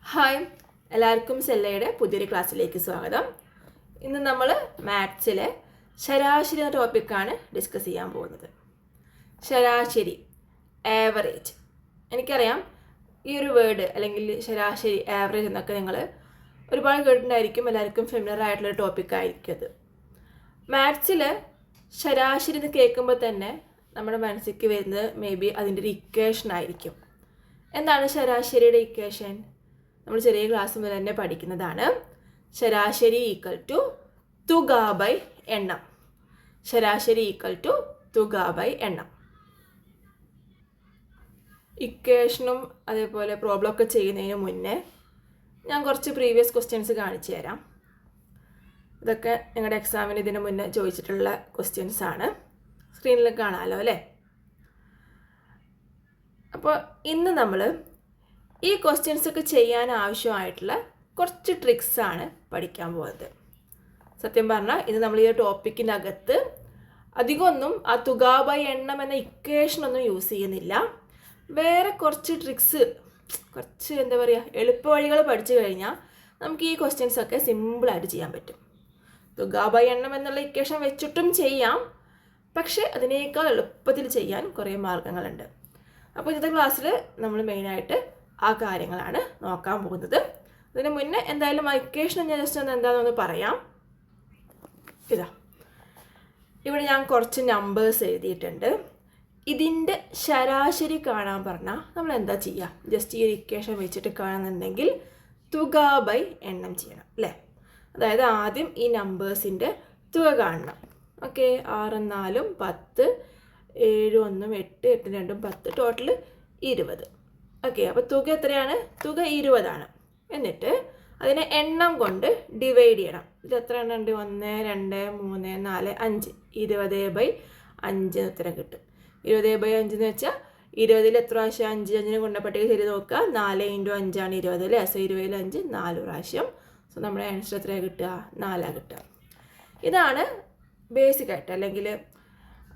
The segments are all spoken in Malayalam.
ഹായ്, എല്ലാവർക്കും സെല്ലയുടെ പുതിയൊരു ക്ലാസ്സിലേക്ക് സ്വാഗതം. ഇന്ന് നമ്മൾ മാത്സിലെ ശരാശരി എന്ന ടോപ്പിക്കാണ് ഡിസ്കസ് ചെയ്യാൻ പോകുന്നത്. ശരാശരി, ആവറേജ്. എനിക്കറിയാം ഈ ഒരു വേർഡ് അല്ലെങ്കിൽ ശരാശരി, ആവറേജ് എന്നൊക്കെ നിങ്ങൾ ഒരുപാട് കേട്ടിട്ടുണ്ടായിരിക്കും. എല്ലാവർക്കും ഫെമിലിയർ ആയിട്ടുള്ളൊരു ടോപ്പിക്കായിരിക്കും അത്. മാത്സിൽ ശരാശരി എന്ന് കേൾക്കുമ്പോൾ തന്നെ നമ്മുടെ മനസ്സിലേക്ക് വരുന്നത് മേ ബി അതിൻ്റെ ഒരു ഇക്വേഷൻ ആയിരിക്കും. എന്താണ് ശരാശരിയുടെ ഇക്വേഷൻ? നമ്മൾ ചെറിയ ക്ലാസ് മുതൽ തന്നെ പഠിക്കുന്നതാണ്. ശരാശരി ഈക്വൽ ടു തുക ബൈ എണ്ണം. ശരാശരി ഈക്വൽ ടു തുക ബൈ എണ്ണം. ഇക്വേഷനും അതേപോലെ പ്രോബ്ലം ഒക്കെ ചെയ്യുന്നതിന് മുന്നേ ഞാൻ കുറച്ച് പ്രീവിയസ് ക്വസ്റ്റ്യൻസ് കാണിച്ചു തരാം. ഇതൊക്കെ നിങ്ങളുടെ എക്സാമിന് ഇതിന് മുന്നേ ചോദിച്ചിട്ടുള്ള ക്വസ്റ്റ്യൻസ് ആണ്. സ്ക്രീനിൽ കാണാമല്ലോ അല്ലേ? അപ്പോൾ ഇന്ന് നമ്മൾ ഈ ക്വസ്റ്റ്യൻസ് ഒക്കെ ചെയ്യാൻ ആവശ്യമായിട്ടുള്ള കുറച്ച് ട്രിക്സാണ് പഠിക്കാൻ പോകുന്നത്. സത്യം പറഞ്ഞാൽ ഇത് നമ്മൾ ഈ ടോപ്പിക്കിനകത്ത് അധികമൊന്നും ആ തുക ബൈ എണ്ണം എന്ന ഇക്വേഷനൊന്നും യൂസ് ചെയ്യുന്നില്ല. വേറെ കുറച്ച് ട്രിക്സ്, കുറച്ച് എന്താ പറയുക, എളുപ്പ വഴികൾ പഠിച്ചു കഴിഞ്ഞാൽ നമുക്ക് ഈ ക്വസ്റ്റ്യൻസൊക്കെ സിമ്പിളായിട്ട് ചെയ്യാൻ പറ്റും. തുക ബൈ എണ്ണം എന്നുള്ള ഇക്വേഷൻ വെച്ചിട്ടും ചെയ്യാം, പക്ഷേ അതിനേക്കാൾ എളുപ്പത്തിൽ ചെയ്യാൻ കുറേ മാർഗങ്ങളുണ്ട്. അപ്പോൾ ഇന്നത്തെ ക്ലാസ്സിൽ നമ്മൾ മെയിനായിട്ട് ആ കാര്യങ്ങളാണ് നോക്കാൻ പോകുന്നത്. അതിന് മുന്നേ എന്തായാലും ആ ഇക്വേഷൻ ഞാൻ ജസ്റ്റ് എന്താണെന്ന് പറയാം. ഇതാ ഇവിടെ ഞാൻ കുറച്ച് നമ്പേഴ്സ് എഴുതിയിട്ടുണ്ട്. ഇതിൻ്റെ ശരാശരി കാണാൻ പറഞ്ഞാൽ നമ്മൾ എന്താ ചെയ്യുക? ജസ്റ്റ് ഈ ഇക്വേഷൻ വെച്ചിട്ട് കാണുന്നുണ്ടെങ്കിൽ തുക ബൈ എണ്ണം ചെയ്യണം അല്ലേ? അതായത് ആദ്യം ഈ നമ്പേഴ്സിൻ്റെ തുക കാണണം. Okay, 6 4 10, 7 1 8, 8 2 10, total 20. ഓക്കെ, അപ്പോൾ തുക എത്രയാണ്? തുക 20ആണ്. എന്നിട്ട് അതിനെ എണ്ണം കൊണ്ട് ഡിവൈഡ് ചെയ്യണം. ഇത് എത്ര എണ്ണം ഉണ്ട്? 1 2 3 4 5. 20/5 ഉത്തരം കിട്ടും. 20/5 എന്ന് വെച്ചാൽ 20 എത്ര പ്രാവശ്യം 5 കൊണ്ട് പട്ടിക ചെയ്ത് നോക്കുക. 4 × 5 ആണ് 20 അല്ലേ? സോ 20/5 4 പ്രാവശ്യം. സോ നമ്മുടെ ആൻസർ എത്രയാണ് കിട്ടുക? 4 കിട്ടുക. ഇതാണ് ബേസിക്കായിട്ട് അല്ലെങ്കിൽ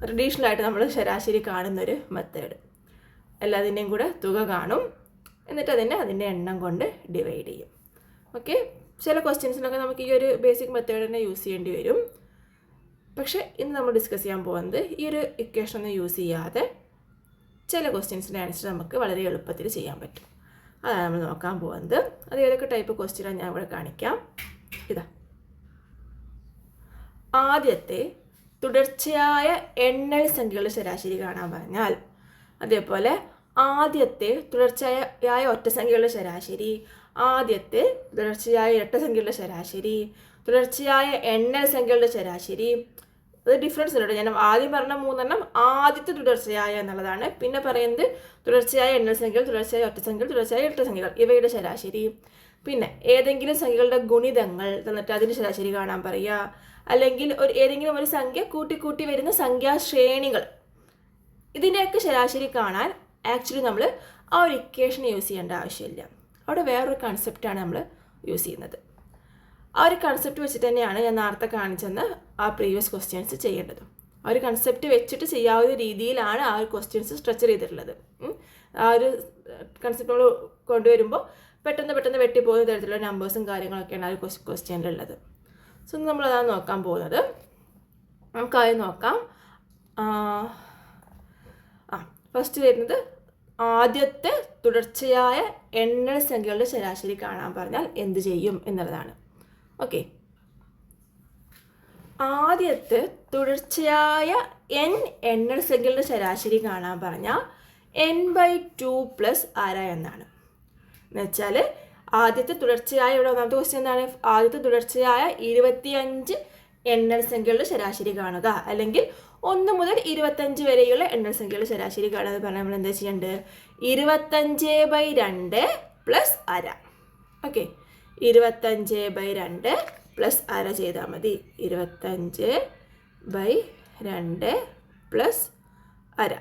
ട്രഡീഷണൽ ആയിട്ട് നമ്മൾ ശരാശരി കാണുന്നൊരു മെത്തേഡ്. എല്ലാത്തിൻ്റെയും കൂടെ തുക കാണും, എന്നിട്ട് അതിൻ്റെ എണ്ണം കൊണ്ട് ഡിവൈഡ് ചെയ്യും. ഓക്കെ, ചില ക്വസ്റ്റ്യൻസിനൊക്കെ നമുക്ക് ഈ ഒരു ബേസിക് മെത്തേഡ് തന്നെ യൂസ് ചെയ്യേണ്ടി വരും. പക്ഷേ ഇന്ന് നമ്മൾ ഡിസ്കസ് ചെയ്യാൻ പോകുന്നത് ഈ ഒരു ഇക്വേഷൻ ഒന്നും യൂസ് ചെയ്യാതെ ചില ക്വസ്റ്റ്യൻസിൻ്റെ ആൻസർ നമുക്ക് വളരെ എളുപ്പത്തിൽ ചെയ്യാൻ പറ്റും. അതാണ് നമ്മൾ നോക്കാൻ പോകുന്നത്. അത് ഏതൊക്കെ ടൈപ്പ് ക്വസ്റ്റ്യനാണ് ഞാൻ ഇവിടെ കാണിക്കാം. ഇതാ ആദ്യത്തെ തുടർച്ചയായ എണ്ണൽ സംഖ്യകളുടെ ശരാശരി കാണാൻ പറഞ്ഞാൽ, അതേപോലെ ആദ്യത്തെ തുടർച്ചയായ ഒറ്റസംഖ്യകളുടെ ശരാശരി, ആദ്യത്തെ തുടർച്ചയായ ഇരട്ടസംഖ്യകളുടെ ശരാശരി, തുടർച്ചയായ എണ്ണൽ സംഖ്യകളുടെ ശരാശരി. അത് ഡിഫറൻസ് ഉണ്ട്. ഞാൻ ആദ്യം പറഞ്ഞ 3 ആദ്യത്തെ തുടർച്ചയായ എന്നുള്ളതാണ്. പിന്നെ പറയുന്നത് തുടർച്ചയായ എണ്ണൽ സംഖ്യകൾ, തുടർച്ചയായ ഒറ്റസംഖ്യകൾ, തുടർച്ചയായ ഇരട്ടസംഖ്യകൾ, ഇവയുടെ ശരാശരി. പിന്നെ ഏതെങ്കിലും സംഖ്യകളുടെ ഗുണിതങ്ങൾ തന്നിട്ട് അതിൻ്റെ ശരാശരി കാണാൻ പറയുക. അല്ലെങ്കിൽ ഏതെങ്കിലും ഒരു സംഖ്യ കൂട്ടി വരുന്ന സംഖ്യാശ്രേണികൾ, ഇതിൻ്റെയൊക്കെ ശരാശരി കാണാൻ ആക്ച്വലി നമ്മൾ ആ ഒരു ഇക്വേഷൻ യൂസ് ചെയ്യേണ്ട ആവശ്യമില്ല. അവിടെ വേറൊരു കൺസെപ്റ്റാണ് നമ്മൾ യൂസ് ചെയ്യുന്നത്. ആ ഒരു കൺസെപ്റ്റ് വെച്ചിട്ട് തന്നെയാണ് ഞാൻ നേരത്തെ കാണിച്ചെന്ന് ആ പ്രീവിയസ് ക്വസ്റ്റ്യൻസ് ചെയ്യേണ്ടത്. ആ ഒരു കൺസെപ്റ്റ് വെച്ചിട്ട് ചെയ്യാവുന്ന രീതിയിലാണ് ആ ഒരു ക്വസ്റ്റ്യൻസ് സ്ട്രക്ചർ ചെയ്തിട്ടുള്ളത്. ആ ഒരു കൺസെപ്റ്റ് നമ്മൾ കൊണ്ടുവരുമ്പോൾ പെട്ടെന്ന് വെട്ടിപ്പോകുന്ന തരത്തിലുള്ള നമ്പേഴ്സും കാര്യങ്ങളൊക്കെയാണ് ആ ഒരു ക്വസ്റ്റ്യനിലുള്ളത്. സോ നമ്മളതാണ് നോക്കാൻ പോകുന്നത്. നമുക്കാദ്യം നോക്കാം. ഫസ്റ്റ് വരുന്നത് ആദ്യത്തെ തുടർച്ചയായ എണ്ണൽ സംഖ്യകളുടെ ശരാശരി കാണാൻ പറഞ്ഞാൽ എന്ത് ചെയ്യും എന്നുള്ളതാണ്. ഓക്കെ, ആദ്യത്തെ തുടർച്ചയായ n എണ്ണൽ സംഖ്യകളുടെ ശരാശരി കാണാൻ പറഞ്ഞാൽ n/2 പ്ലസ് ആര എന്നാണ്. എന്നുവെച്ചാൽ ആദ്യത്തെ തുടർച്ചയായ, ഇവിടെ ഒന്നാമത്തെ ക്വസ്റ്റ്യൻ എന്താണ്? ആദ്യത്തെ തുടർച്ചയായ 25 എണ്ണൽ സംഖ്യകളുടെ ശരാശരി കാണുക, അല്ലെങ്കിൽ 1 മുതൽ 25 വരെയുള്ള എണ്ണൽ സംഖ്യകളുടെ ശരാശരി കാണുക എന്ന് പറഞ്ഞാൽ നമ്മൾ എന്താ ചെയ്യേണ്ടത്? 25/2 പ്ലസ് അര. ഓക്കെ, 25/2 പ്ലസ് അര ചെയ്താൽ മതി. 25/2 പ്ലസ് അര.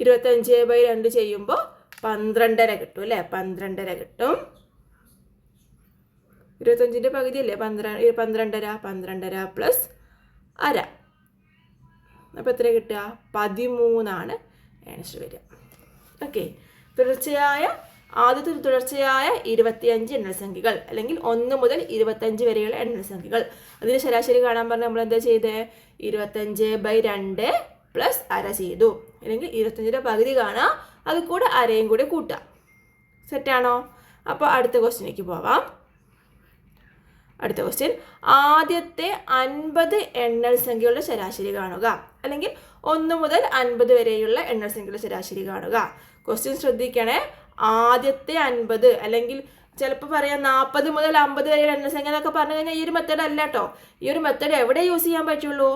25/2 ചെയ്യുമ്പോൾ 12.5 കിട്ടും അല്ലേ? 12.5 കിട്ടും. 25ൻ്റെ പകുതി അല്ലേ 12.5. 12.5 പ്ലസ് അര. അപ്പോൾ എത്ര കിട്ടുക? 13 ആൻസർ വരിക. ഓക്കെ, തുടർച്ചയായ ആദ്യത്തെ തുടർച്ചയായ 25 എണ്ണൽസംഖ്യകൾ അല്ലെങ്കിൽ 1 മുതൽ 25 വരെയുള്ള എണ്ണൽസംഖ്യകൾ. അതിന് ശരാശരി കാണാൻ പറഞ്ഞാൽ നമ്മൾ എന്താ ചെയ്തത്? 25/2 പ്ലസ് അര ചെയ്തു. അല്ലെങ്കിൽ 25ന്റെ പകുതി കാണാം, അത് കൂടെ അരയും കൂടെ കൂട്ടാം. സെറ്റാണോ? അപ്പോൾ അടുത്ത ക്വസ്റ്റ്യനിലേക്ക് പോവാം. അടുത്ത ക്വസ്റ്റ്യൻ, ആദ്യത്തെ 50 എണ്ണൽസംഖ്യകളുടെ ശരാശരി കാണുക. അല്ലെങ്കിൽ 1 മുതൽ 50 വരെയുള്ള എണ്ണൽസംഖ്യകളുടെ ശരാശരി കാണുക. ക്വസ്റ്റ്യൻ ശ്രദ്ധിക്കണേ. ആദ്യത്തെ 50 അല്ലെങ്കിൽ ചിലപ്പോൾ പറയാം 40 മുതൽ 50 വരെയുള്ള എണ്ണൽസംഖ്യ എന്നൊക്കെ പറഞ്ഞു കഴിഞ്ഞാൽ ഈ ഒരു മെത്തേഡ് അല്ല കേട്ടോ. ഈ ഒരു മെത്തേഡ് എവിടെ യൂസ് ചെയ്യാൻ പറ്റുള്ളൂ?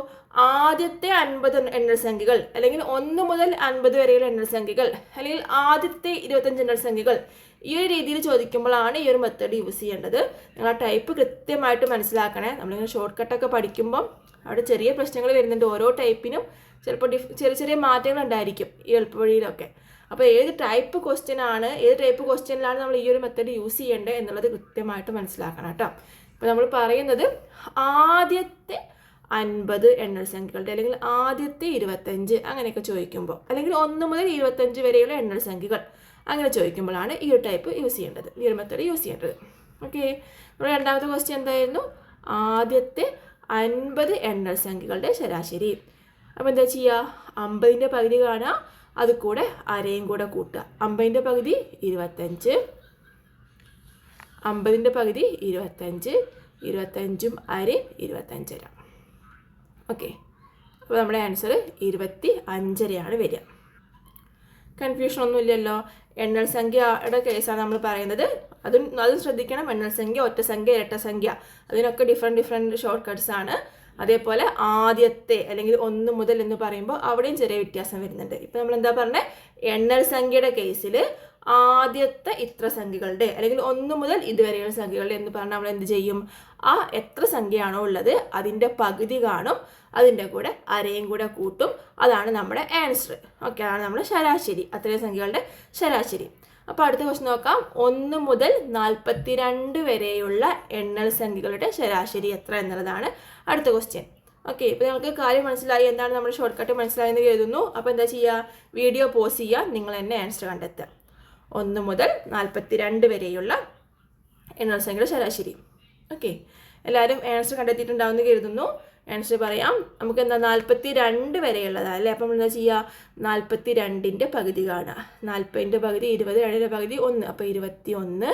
ആദ്യത്തെ 50 എണ്ണൽസംഖ്യകൾ അല്ലെങ്കിൽ 1 മുതൽ 50 വരെയുള്ള എണ്ണൽസംഖ്യകൾ അല്ലെങ്കിൽ ആദ്യത്തെ 25 എണ്ണൽസംഖ്യകൾ, ഈ ഒരു രീതിയിൽ ചോദിക്കുമ്പോഴാണ് ഈ ഒരു മെത്തേഡ് യൂസ് ചെയ്യേണ്ടത്. നിങ്ങൾ ആ ടൈപ്പ് കൃത്യമായിട്ട് മനസ്സിലാക്കണേ. നമ്മളിങ്ങനെ ഷോർട്ട് കട്ടൊക്കെ പഠിക്കുമ്പം അവിടെ ചെറിയ പ്രശ്നങ്ങൾ വരുന്നുണ്ട്. ഓരോ ടൈപ്പിനും ചിലപ്പോൾ ചെറിയ ചെറിയ മാറ്റങ്ങൾ ഉണ്ടായിരിക്കും ഈ എളുപ്പവഴിയിലൊക്കെ. അപ്പോൾ ഏത് ടൈപ്പ് ക്വസ്റ്റ്യനിലാണ് നമ്മൾ ഈ ഒരു മെത്തേഡ് യൂസ് ചെയ്യേണ്ടത് എന്നുള്ളത് കൃത്യമായിട്ട് മനസ്സിലാക്കണം കേട്ടോ. അപ്പോൾ നമ്മൾ പറയുന്നത് ആദ്യത്തെ 50 എണ്ണൽസംഖ്യകളുടെ അല്ലെങ്കിൽ ആദ്യത്തെ 25 അങ്ങനെയൊക്കെ ചോദിക്കുമ്പോൾ, അല്ലെങ്കിൽ 1 മുതൽ 25 വരെയുള്ള എണ്ണൽസംഖ്യകൾ അങ്ങനെ ചോദിക്കുമ്പോഴാണ് ഈ ഒരു ടൈപ്പ് യൂസ് ചെയ്യേണ്ടത്, ഈ ഒരു മെത്തേഡ് യൂസ് ചെയ്യേണ്ടത്. ഓക്കെ, നമ്മുടെ രണ്ടാമത്തെ ക്വസ്റ്റ്യൻ എന്തായിരുന്നു? ആദ്യത്തെ 50 എണ്ണൽസംഖ്യകളുടെ ശരാശരി. അപ്പോൾ എന്താ ചെയ്യുക? 50ന്റെ പകുതി കാണുക, അത് കൂടെ അരയും കൂടെ കൂട്ടുക. 50ന്റെ പകുതി 25, 50ന്റെ പകുതി 25, 25ഉം അരയും 25 അര. ഓക്കെ, അപ്പോൾ നമ്മുടെ ആൻസർ 25 വരിക. കൺഫ്യൂഷൻ ഒന്നുമില്ലല്ലോ. എണ്ണൽസംഖ്യയുടെ കേസാണ് നമ്മൾ പറയുന്നത്. അതും ശ്രദ്ധിക്കണം. എണ്ണൽസംഖ്യ, ഒറ്റസംഖ്യ, ഇരട്ടസംഖ്യ, അതിനൊക്കെ ഡിഫറെൻറ്റ് ഷോർട്ട് കട്ട്സ് ആണ്. അതേപോലെ ആദ്യത്തെ അല്ലെങ്കിൽ 1 മുതൽ എന്ന് പറയുമ്പോൾ അവിടെയും ചെറിയ വ്യത്യാസം വരുന്നുണ്ട്. ഇപ്പം നമ്മൾ എന്താ പറഞ്ഞത്? എണ്ണൽസംഖ്യയുടെ കേസിൽ ആദ്യത്തെ ഇത്ര സംഖ്യകളുടെ അല്ലെങ്കിൽ 1 മുതൽ ഇതുവരെയുള്ള സംഖ്യകളുടെ എന്ന് പറഞ്ഞാൽ നമ്മൾ എന്ത് ചെയ്യും? ആ എത്ര സംഖ്യയാണോ ഉള്ളത് അതിൻ്റെ പകുതി കാണും, അതിൻ്റെ കൂടെ അരയും കൂടെ കൂട്ടും. അതാണ് നമ്മുടെ ആൻസർ. ഓക്കെ, അതാണ് നമ്മുടെ ശരാശരി, അത്രയും സംഖ്യകളുടെ ശരാശരി. അപ്പോൾ അടുത്ത ക്വസ്റ്റ്യൻ നോക്കാം. 1 മുതൽ 42 വരെയുള്ള എണ്ണൽസംഖ്യകളുടെ ശരാശരി എത്ര എന്നുള്ളതാണ് അടുത്ത ക്വസ്റ്റ്യൻ. ഓക്കെ, ഇപ്പോൾ നിങ്ങൾക്ക് കാര്യം മനസ്സിലായി, എന്താണ് നമ്മുടെ ഷോർട്ട് കട്ട് മനസ്സിലായെന്ന് കരുതുന്നു. അപ്പോൾ എന്താ ചെയ്യുക? വീഡിയോ പോസ് ചെയ്യുക, നിങ്ങൾ തന്നെ ആൻസർ കണ്ടെത്തുക. 1 മുതൽ 42 വരെയുള്ള എണ്ണൽസംഖ്യയുടെ ശരാശരി. ഓക്കെ, എല്ലാവരും ആൻസർ കണ്ടെത്തിയിട്ടുണ്ടാവുമെന്ന് കരുതുന്നു. ആൻസർ പറയാം. നമുക്ക് എന്താ 42 വരെയുള്ളതാണ് അല്ലേ? അപ്പം എന്താ ചെയ്യുക? 42ന്റെ പകുതി കാണുക. 40ന്റെ പകുതി 20, 2ന്റെ പകുതി 1, അപ്പോൾ 21.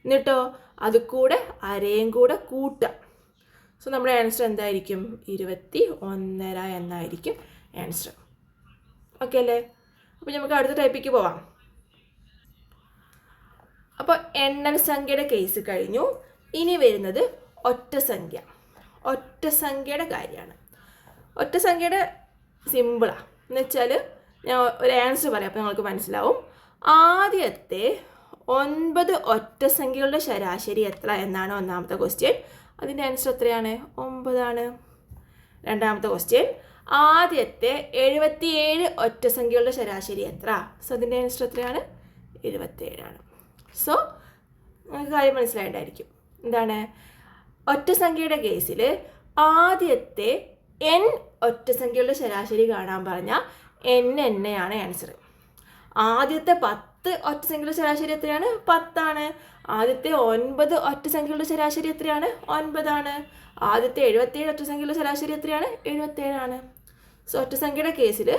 എന്നിട്ടോ അത് കൂടെ അരയും കൂടെ കൂട്ടുക. സോ നമ്മുടെ ആൻസർ എന്തായിരിക്കും? 21 എന്നായിരിക്കും ആൻസർ. ഓക്കെ അല്ലേ? അപ്പോൾ നമുക്ക് അടുത്ത ടൈപ്പിലേക്ക് പോവാം. അപ്പോൾ എണ്ണൽസംഖ്യയുടെ കേസ് കഴിഞ്ഞു. ഇനി വരുന്നത് ഒറ്റസംഖ്യയുടെ കാര്യമാണ്. ഒറ്റസംഖ്യയുടെ സിമ്പിളാണ് എന്ന് വെച്ചാൽ ഞാൻ ഒരു ആൻസർ പറയാം, അപ്പോൾ നിങ്ങൾക്ക് മനസ്സിലാവും. ആദ്യത്തെ 9 ഒറ്റസംഖ്യകളുടെ ശരാശരി എത്ര എന്നാണ് ഒന്നാമത്തെ ക്വസ്റ്റ്യൻ. അതിൻ്റെ ആൻസർ എത്രയാണ്? 9 ആണ്. രണ്ടാമത്തെ ക്വസ്റ്റ്യൻ, ആദ്യത്തെ 77 ഒറ്റസംഖ്യകളുടെ ശരാശരി എത്ര? സോ അതിൻ്റെ ആൻസർ എത്രയാണ്? 77 ആണ്. സോ നിങ്ങൾക്ക് കാര്യം മനസ്സിലായിട്ടുണ്ടായിരിക്കും. എന്താണ്? ഒറ്റസംഖ്യയുടെ കേസിൽ ആദ്യത്തെ n ഒറ്റസംഖ്യകളുടെ ശരാശരി കാണാൻ പറഞ്ഞാൽ n ആണ് ആൻസർ. ആദ്യത്തെ 10 ഒറ്റസംഖ്യകളുടെ ശരാശരി എത്രയാണ്? 10 ആണ്. ആദ്യത്തെ 9 ഒറ്റസംഖ്യകളുടെ ശരാശരി എത്രയാണ്? 9 ആണ്. ആദ്യത്തെ 77 ഒറ്റസംഖ്യകളുടെ ശരാശരി എത്രയാണ്? 77 ആണ്. സോ ഒറ്റസംഖ്യയുടെ കേസിൽ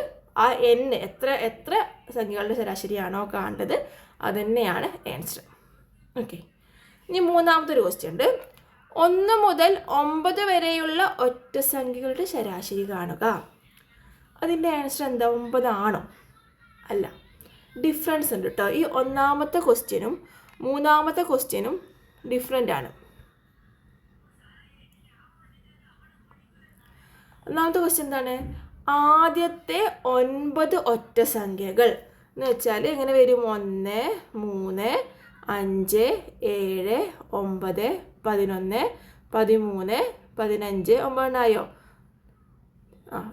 ആ n എത്ര സംഖ്യകളുടെ ശരാശരിയാണോ കാണേണ്ടത് അതുതന്നെയാണ് ആൻസർ. ഓക്കെ, ഇനി മൂന്നാമത്തെ ക്വസ്റ്റ്യൻ ഉണ്ട്. 1 മുതൽ 9 വരെയുള്ള ഒറ്റസംഖ്യകളുടെ ശരാശരി കാണുക. അതിൻ്റെ ആൻസർ എന്താ? 9 ആണോ? അല്ല, ഡിഫറൻസ് ഉണ്ട് കേട്ടോ. ഈ ഒന്നാമത്തെ ക്വസ്റ്റ്യനും മൂന്നാമത്തെ ക്വസ്റ്റ്യനും ഡിഫറെൻ്റ് ആണ്. ഒന്നാമത്തെ ക്വസ്റ്റ്യൻ എന്താണ്? ആദ്യത്തെ 9 ഒറ്റസംഖ്യകൾ എന്ന് വെച്ചാൽ എങ്ങനെ വരും? 1, 3, 5, 7, 9, 11, 13, 15, 9 ആയോ?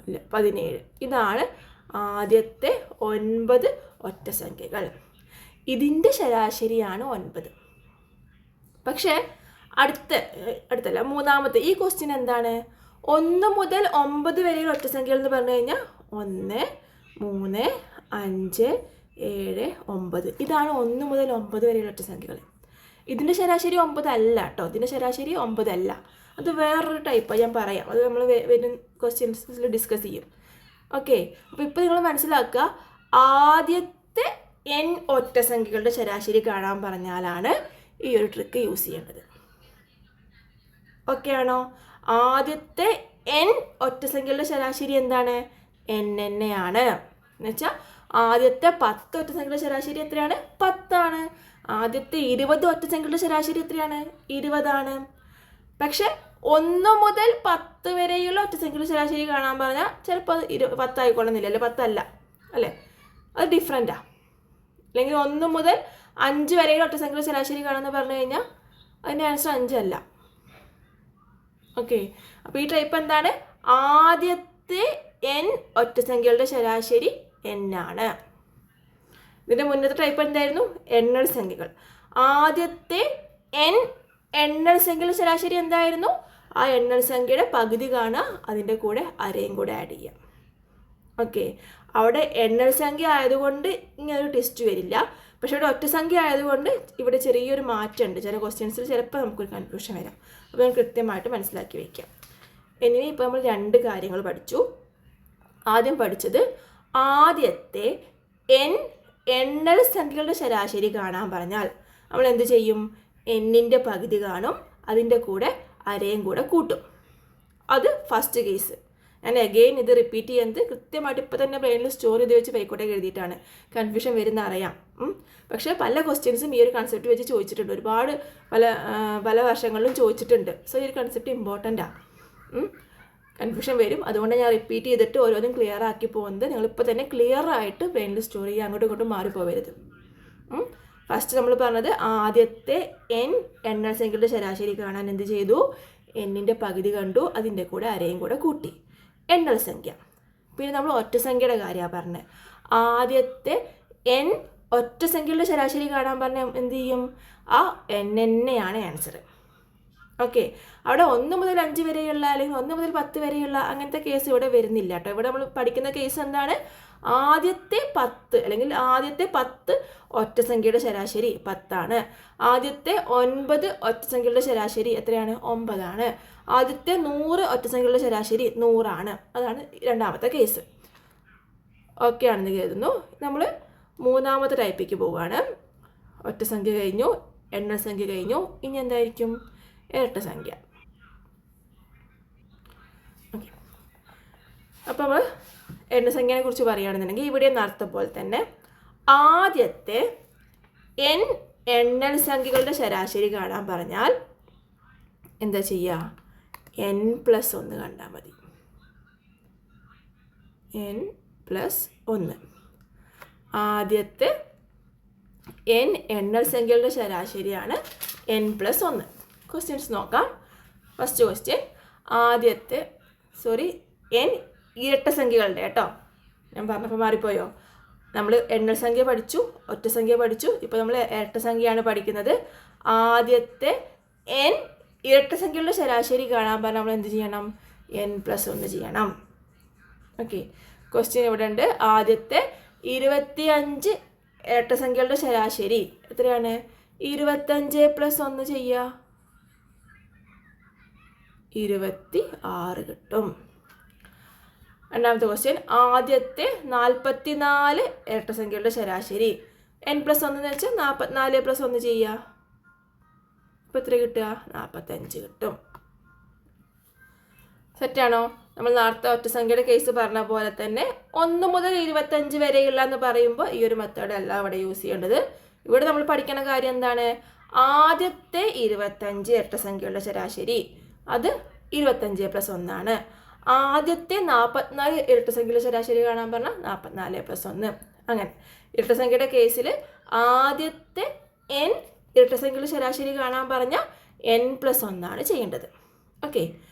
ഇല്ല, 17. ഇതാണ് ആദ്യത്തെ 9 ഒറ്റസംഖ്യകൾ. ഇതിൻ്റെ ശരാശരിയാണ് 9. പക്ഷേ അടുത്തല്ല, മൂന്നാമത്തെ ഈ ക്വസ്റ്റ്യൻ എന്താണ്? 1 മുതൽ 9 വരെയുള്ള ഒറ്റസംഖ്യകൾ എന്ന് പറഞ്ഞു കഴിഞ്ഞാൽ 1, 3, 5, 7, 9. ഇതാണ് 1 മുതൽ 9 വരെയുള്ള ഒറ്റസംഖ്യകൾ. ഇതിൻ്റെ ശരാശരി 9 അല്ല കേട്ടോ. ഇതിൻ്റെ ശരാശരി 9 അല്ല. അത് വേറൊരു ടൈപ്പാണ്, ഞാൻ പറയാം. അത് നമ്മൾ വരും ക്വസ്റ്റ്യൻസിൽ ഡിസ്കസ് ചെയ്യും. ഓക്കെ, അപ്പോൾ ഇപ്പോൾ നിങ്ങൾ മനസ്സിലാക്കുക, ആദ്യത്തെ n ഒറ്റസംഖ്യകളുടെ ശരാശരി കാണാൻ പറഞ്ഞാലാണ് ഈ ഒരു ട്രിക്ക് യൂസ് ചെയ്യേണ്ടത്. ഓക്കെ ആണോ? ആദ്യത്തെ n ഒറ്റസംഖ്യകളുടെ ശരാശരി എന്താണ്? n തന്നെയാണ്. എന്നുവെച്ചാൽ ആദ്യത്തെ 10 ഒറ്റസംഖ്യകളുടെ ശരാശരി എത്രയാണ്? 10 ആണ്. ആദ്യത്തെ 20 ഒറ്റസംഖ്യകളുടെ ശരാശരി എത്രയാണ്? 20 ആണ്. പക്ഷെ 1 മുതൽ 10 വരെയുള്ള ഒറ്റസംഖ്യകളുടെ ശരാശരി കാണാൻ പറഞ്ഞാൽ ചിലപ്പോൾ അത് 10 ആയിക്കൊള്ളുന്നില്ല, അല്ലെ 10 അല്ല, അല്ലേ? അത് ഡിഫറെൻറ്റാണ്. അല്ലെങ്കിൽ 1 മുതൽ 5 വരെയുള്ള ഒറ്റസംഖ്യകളുടെ ശരാശരി കാണാമെന്ന് പറഞ്ഞു കഴിഞ്ഞാൽ അതിൻ്റെ ആൻസർ 5 അല്ല. ഓക്കെ, അപ്പോൾ ഈ ടൈപ്പ് എന്താണ്? ആദ്യത്തെ n ഒറ്റസംഖ്യകളുടെ ശരാശരി n ആണ്. ഇതിൻ്റെ മുന്നത്തെ ടൈപ്പ് എന്തായിരുന്നു? എണ്ണൽ സംഖ്യകൾ. ആദ്യത്തെ n എണ്ണൽ സംഖ്യകളുടെ ശരാശരി എന്തായിരുന്നു? ആ എണ്ണൽ സംഖ്യയുടെ പകുതി കാണുക, അതിൻ്റെ കൂടെ അരയും കൂടെ ആഡ് ചെയ്യാം. ഓക്കെ, അവിടെ എണ്ണൽ സംഖ്യ ആയതുകൊണ്ട് ഇങ്ങനൊരു ടെസ്റ്റ് വരില്ല. പക്ഷേ ഇവിടെ ഒറ്റസംഖ്യ ആയതുകൊണ്ട് ഇവിടെ ചെറിയൊരു മാറ്റമുണ്ട്. ചില ക്വസ്റ്റ്യൻസിൽ ചിലപ്പോൾ നമുക്കൊരു കൺഫ്യൂഷൻ വരാം. അപ്പോൾ നമ്മൾ കൃത്യമായിട്ട് മനസ്സിലാക്കി വയ്ക്കാം. ഇനി ഇപ്പോൾ നമ്മൾ 2 കാര്യങ്ങൾ പഠിച്ചു. ആദ്യം പഠിച്ചത് ആദ്യത്തെ n എണ്ണൽ സംഖ്യകളുടെ ശരാശരി കാണാൻ പറഞ്ഞാൽ നമ്മൾ എന്ത് ചെയ്യും? എന്നിൻ്റെ പകുതി കാണും, അതിൻ്റെ കൂടെ അരയും കൂടെ കൂട്ടും. അത് ഫസ്റ്റ് കേസ്. ഞാൻ അഗെയിൻ ഇത് റിപ്പീറ്റ് ചെയ്യുന്നത് കൃത്യമായിട്ട് ഇപ്പോൾ തന്നെ ബ്രെയിനിൽ സ്റ്റോർ ചെയ്ത് വെച്ച് പൈക്കോട്ടെ എഴുതിയിട്ടാണ്. കൺഫ്യൂഷൻ വരുന്ന അറിയാം. പക്ഷേ പല ക്വസ്റ്റ്യൻസും ഈ ഒരു കൺസെപ്റ്റ് വെച്ച് ചോദിച്ചിട്ടുണ്ട്. ഒരുപാട് പല വർഷങ്ങളിലും ചോദിച്ചിട്ടുണ്ട്. സോ ഈ ഒരു കൺസെപ്റ്റ് ഇമ്പോർട്ടൻ്റാണ്. കൺഫ്യൂഷൻ വരും, അതുകൊണ്ട് ഞാൻ റിപ്പീറ്റ് ചെയ്തിട്ട് ഓരോന്നും ക്ലിയർ ആക്കി പോകുന്നത്. നിങ്ങളിപ്പോൾ തന്നെ ക്ലിയർ ആയിട്ട് ബ്രെയിനിൽ സ്റ്റോർ ചെയ്യുക, അങ്ങോട്ടും ഇങ്ങോട്ടും മാറിപ്പോവരുത്. ഫസ്റ്റ് നമ്മൾ പറഞ്ഞത് ആദ്യത്തെ n എണ്ണൽ സംഖ്യകളുടെ ശരാശരി കാണാൻ എന്ത് ചെയ്തു? എന്നിൻ്റെ പകുതി കണ്ടു, അതിൻ്റെ കൂടെ അരയും കൂടെ കൂട്ടി. എണ്ണൽ സംഖ്യ. പിന്നെ നമ്മൾ ഒറ്റസംഖ്യയുടെ കാര്യമാണ് പറഞ്ഞത്. ആദ്യത്തെ n ഒറ്റസംഖ്യകളുടെ ശരാശരി കാണാൻ പറഞ്ഞാൽ എന്ത് ചെയ്യും? ആ n തന്നെയാണ് ആൻസർ. ഓക്കെ, അവിടെ 1 മുതൽ 5 വരെയുള്ള അല്ലെങ്കിൽ 1 മുതൽ 10 വരെയുള്ള അങ്ങനത്തെ കേസ് ഇവിടെ വരുന്നില്ല കേട്ടോ. ഇവിടെ നമ്മൾ പഠിക്കുന്ന കേസ് എന്താണ്? ആദ്യത്തെ 10 അല്ലെങ്കിൽ ആദ്യത്തെ 10 ഒറ്റസംഖ്യയുടെ ശരാശരി 10 ആണ്. ആദ്യത്തെ 9 ഒറ്റസംഖ്യയുടെ ശരാശരി എത്രയാണ്? 9 ആണ്. ആദ്യത്തെ 100 ഒറ്റസംഖ്യയുടെ ശരാശരി 100 ആണ്. അതാണ് രണ്ടാമത്തെ കേസ്. ഓക്കെ ആണെന്ന് കരുതുന്നു. നമ്മൾ മൂന്നാമത്തെ ടൈപ്പിലേക്ക് പോവുകയാണ്. ഒറ്റസംഖ്യ കഴിഞ്ഞു, എണ്ണൽ സംഖ്യ കഴിഞ്ഞു. ഇനി എന്തായിരിക്കും? ഇരട്ടസംഖ്യ. ഓക്കെ, അപ്പോൾ നമ്മൾ എണ്ണസംഖ്യയെ കുറിച്ച് പറയുകയാണെന്നുണ്ടെങ്കിൽ ഇവിടെ നേരത്തെ പോലെ തന്നെ ആദ്യത്തെ n എണ്ണൽ സംഖ്യകളുടെ ശരാശരി കാണാൻ പറഞ്ഞാൽ എന്താ ചെയ്യുക? n+1 കണ്ടാൽ മതി. n+1. ആദ്യത്തെ n എണ്ണൽ സംഖ്യകളുടെ ശരാശരിയാണ് n+1. ക്വസ്റ്റ്യൻസ് നോക്കാം. ഫസ്റ്റ് ക്വസ്റ്റ്യൻ, ആദ്യത്തെ n ഇരട്ടസംഖ്യകളുടെ കേട്ടോ. ഞാൻ പറഞ്ഞപ്പോൾ മാറിപ്പോയോ? നമ്മൾ എണ്ണൽ സംഖ്യ പഠിച്ചു, ഒറ്റസംഖ്യ പഠിച്ചു. ഇപ്പോൾ നമ്മൾ ഇരട്ടസംഖ്യയാണ് പഠിക്കുന്നത്. ആദ്യത്തെ n ഇരട്ടസംഖ്യകളുടെ ശരാശരി കാണാൻ പറഞ്ഞാൽ നമ്മൾ എന്ത് ചെയ്യണം? n+1 ചെയ്യണം. ഓക്കെ, ക്വസ്റ്റ്യൻ ഇവിടെ ഉണ്ട്. ആദ്യത്തെ 25 ഇരട്ടസംഖ്യകളുടെ ശരാശരി എത്രയാണ്? 25+1 ചെയ്യുക, 26 കിട്ടും. രണ്ടാമത്തെ ക്വസ്റ്റ്യൻ, ആദ്യത്തെ 44 ഇരട്ടസംഖ്യകളുടെ ശരാശരി n+1 എന്ന് വെച്ചാൽ 44+1 ചെയ്യുക. ഇപ്പോൾ എത്ര കിട്ടുക? 45 കിട്ടും. സെറ്റാണോ? നമ്മൾ നേരത്തെ ഒറ്റസംഖ്യയുടെ കേസ് പറഞ്ഞ പോലെ തന്നെ 1 മുതൽ 25 വരെയുള്ള എന്ന് പറയുമ്പോൾ ഈ ഒരു മെത്തേഡ് അല്ല ഇവിടെ യൂസ് ചെയ്യേണ്ടത്. ഇവിടെ നമ്മൾ പഠിക്കുന്ന കാര്യം എന്താണ്? ആദ്യത്തെ 25 ഇരട്ടസംഖ്യകളുടെ ശരാശരി അത് 25+1 ആണ്. ആദ്യത്തെ 44 ഇരട്ടസംഖ്യയുടെ ശരാശരി കാണാൻ പറഞ്ഞാൽ 44+1. അങ്ങനെ ഇരട്ടസംഖ്യയുടെ കേസിൽ ആദ്യത്തെ n ഇരട്ടസംഖ്യയുടെ ശരാശരി കാണാൻ പറഞ്ഞാൽ n+1 ആണ് ചെയ്യേണ്ടത്. ഓക്കെ,